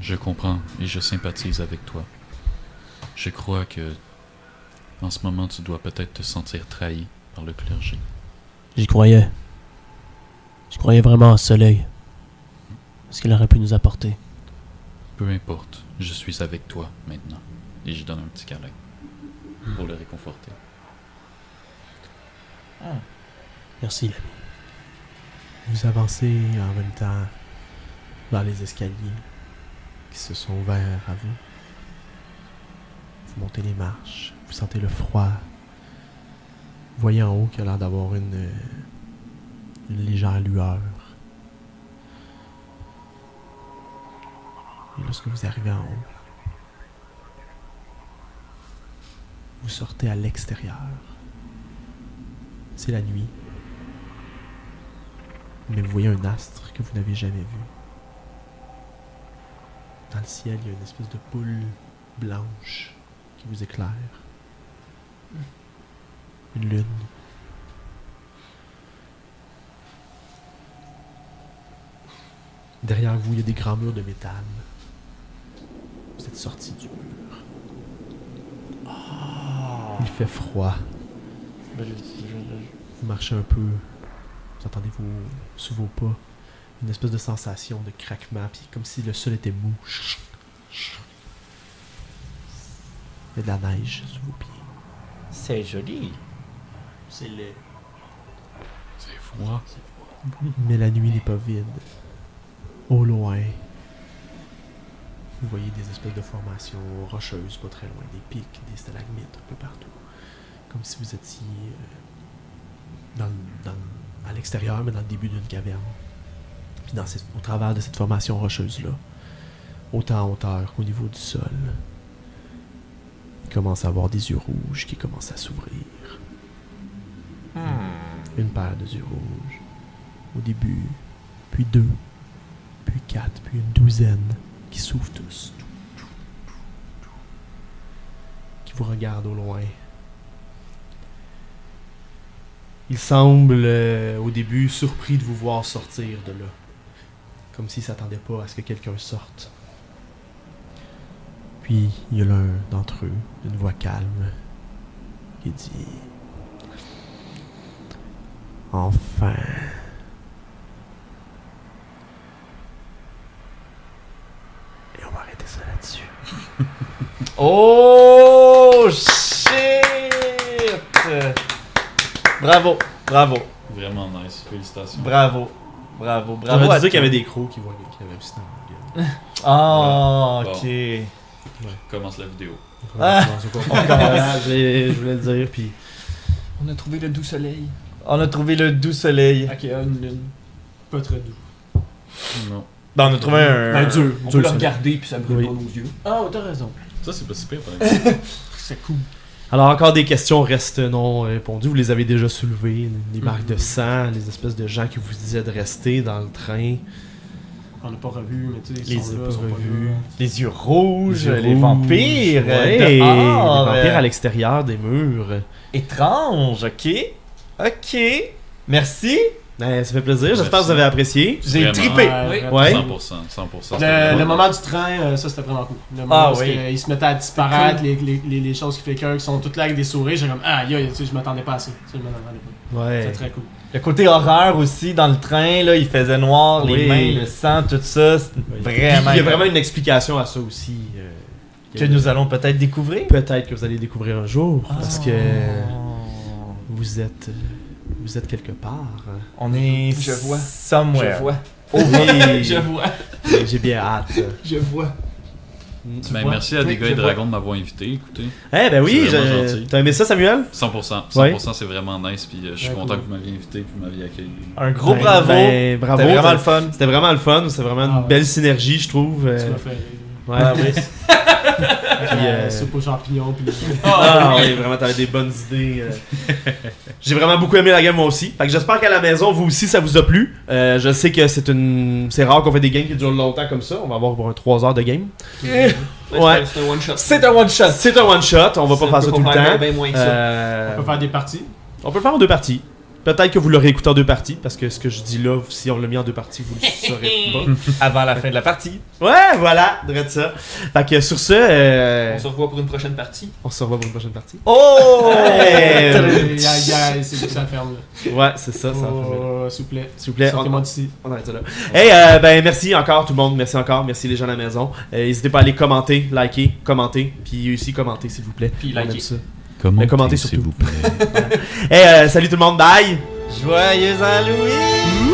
Je comprends et je sympathise avec toi. Je crois que, en ce moment, tu dois peut-être te sentir trahi par le clergé. J'y croyais. Je croyais vraiment au soleil. Ce qu'il aurait pu nous apporter. Peu importe, je suis avec toi maintenant. Et je donne un petit câlin pour le réconforter. Merci, l'ami. Vous avancez en même temps vers les escaliers qui se sont ouverts à vous. Vous montez les marches, vous sentez le froid. Vous voyez en haut qu'il a l'air d'avoir une légère lueur. Et lorsque vous arrivez en haut, vous sortez à l'extérieur. C'est la nuit. Mais vous voyez un astre que vous n'avez jamais vu. Dans le ciel, il y a une espèce de boule blanche qui vous éclaire. Une lune. Derrière vous, il y a des grands murs de métal. Vous êtes sortis du mur. Il fait froid. Vous marchez un peu. Vous entendez sous vos pas une espèce de sensation de craquement, puis comme si le sol était mou. Il y a de la neige sous vos pieds. C'est joli. C'est laid. C'est froid. Mais la nuit n'est pas vide. Au loin, vous voyez des espèces de formations rocheuses pas très loin, des pics, des stalagmites un peu partout. Comme si vous étiez à l'extérieur, mais dans le début d'une caverne. Puis au travers de cette formation rocheuse-là, autant en hauteur qu'au niveau du sol, il commence à avoir des yeux rouges qui commencent à s'ouvrir. Une paire de yeux rouges. Au début, puis 2, puis 4, puis une douzaine qui s'ouvrent tous. Qui vous regardent au loin. Il semble, au début, surpris de vous voir sortir de là. Comme s'il ne s'attendait pas à ce que quelqu'un sorte. Puis, il y a l'un d'entre eux, d'une voix calme, qui dit... Enfin... Et on va arrêter ça là-dessus. Oh shit! Bravo, bravo, Vraiment nice. Félicitations. bravo, bravo, J'aurais bravo. dû dire qu'il y avait des crocs qui avaient aussi dans la gueule. Ah, Bon. ok. Commence la vidéo. Ah. Je voulais le dire, puis... On a trouvé le doux soleil. On a trouvé le doux soleil. Ok, une pas très doux. Non. Ben, on a trouvé un. dur. On dur, peut le ça. regarder puis ça brûle Oui. pas nos yeux. Ah, t'as raison. Ça, c'est pas si pire, par exemple. C'est cool. Alors, encore des questions restent non répondues. Vous les avez déjà soulevées. Les marques de sang, les espèces de gens qui vous disaient de rester dans le train. On n'a pas revu, mais tu sais, Les ils sont là, pas sont pas revus. là. Les yeux rouges, les rouges. vampires. Ouais, les dehors, vampires à l'extérieur des murs. Étrange, ok. Ok. Merci. Ça fait plaisir. J'espère que vous avez apprécié. J'ai Vraiment. trippé. Oui. Ouais. 100%. Le moment du train, ça c'était vraiment cool. Le moment Ah où oui. ils se mettaient à disparaître, les choses qui fliquent, qui sont toutes là avec des sourires, j'ai comme ah yo, tu sais, je m'attendais pas à ça. Tu sais, je m'attendais pas. Ouais. C'est très cool. Le côté horreur aussi dans le train, là, il faisait noir, Oui. les mains, le sang, tout ça. C'est Oui. vraiment. Puis, il y a vraiment une explication à ça aussi. que nous allons peut-être découvrir. Peut-être que vous allez découvrir un jour. Parce que Oh. vous êtes quelque part. On est Je vois. somewhere. Je vois. Oh oui! Je vois. J'ai bien hâte. Je vois. Ben, vois? merci à Oui, des gars je et vois. dragons de m'avoir invité, écoutez. Eh ben oui, C'est vraiment gentil. t'as aimé ça, Samuel? 100%. Ouais. 100%, c'est vraiment nice. Puis je suis Ouais, content cool. que vous m'aviez invité et que vous m'aviez accueilli. Un gros Ben, bravo. ben, bravo. C'était vraiment le fun. C'était vraiment le fun. C'était vraiment Ah une ouais. belle synergie, je trouve. Tu m'as fait rire. Ouais. Ah oui. Puis, Soupe aux champignons, puis Ah oui, vraiment, t'avais des bonnes idées. J'ai vraiment beaucoup aimé la game moi aussi. Fait que j'espère qu'à la maison, vous aussi, ça vous a plu. Je sais que c'est rare qu'on fait des games qui durent longtemps comme ça. On va avoir pour un 3 heures de game. Ouais. C'est un one shot. C'est un one shot. C'est un one shot. On va pas faire ça tout le temps. Ben moins que ça. on peut faire des parties. On peut le faire en 2 parties. Peut-être que vous l'aurez écouté en 2 parties, parce que ce que je dis là, si on l'a mis en 2 parties, vous le saurez pas. Avant la fin de la partie. Ouais, voilà, drette ça. Fait que sur ce, On se revoit pour une prochaine partie. on se revoit pour une prochaine partie. Oh! Hey! C'est ça ferme là. Ouais, c'est ça, ça. Oh, s'il vous plaît. S'il vous plaît, Sortez-moi d'ici. on arrête ça là. Hey, ben merci encore tout le monde, merci encore, merci les gens à la maison. N'hésitez pas à aller commenter, liker, commenter, puis aussi commenter s'il vous plaît. Puis On liker. aime ça. Comment Mais commentez surtout. s'il vous plaît. Hey, salut tout le monde, bye! Joyeux Halloween!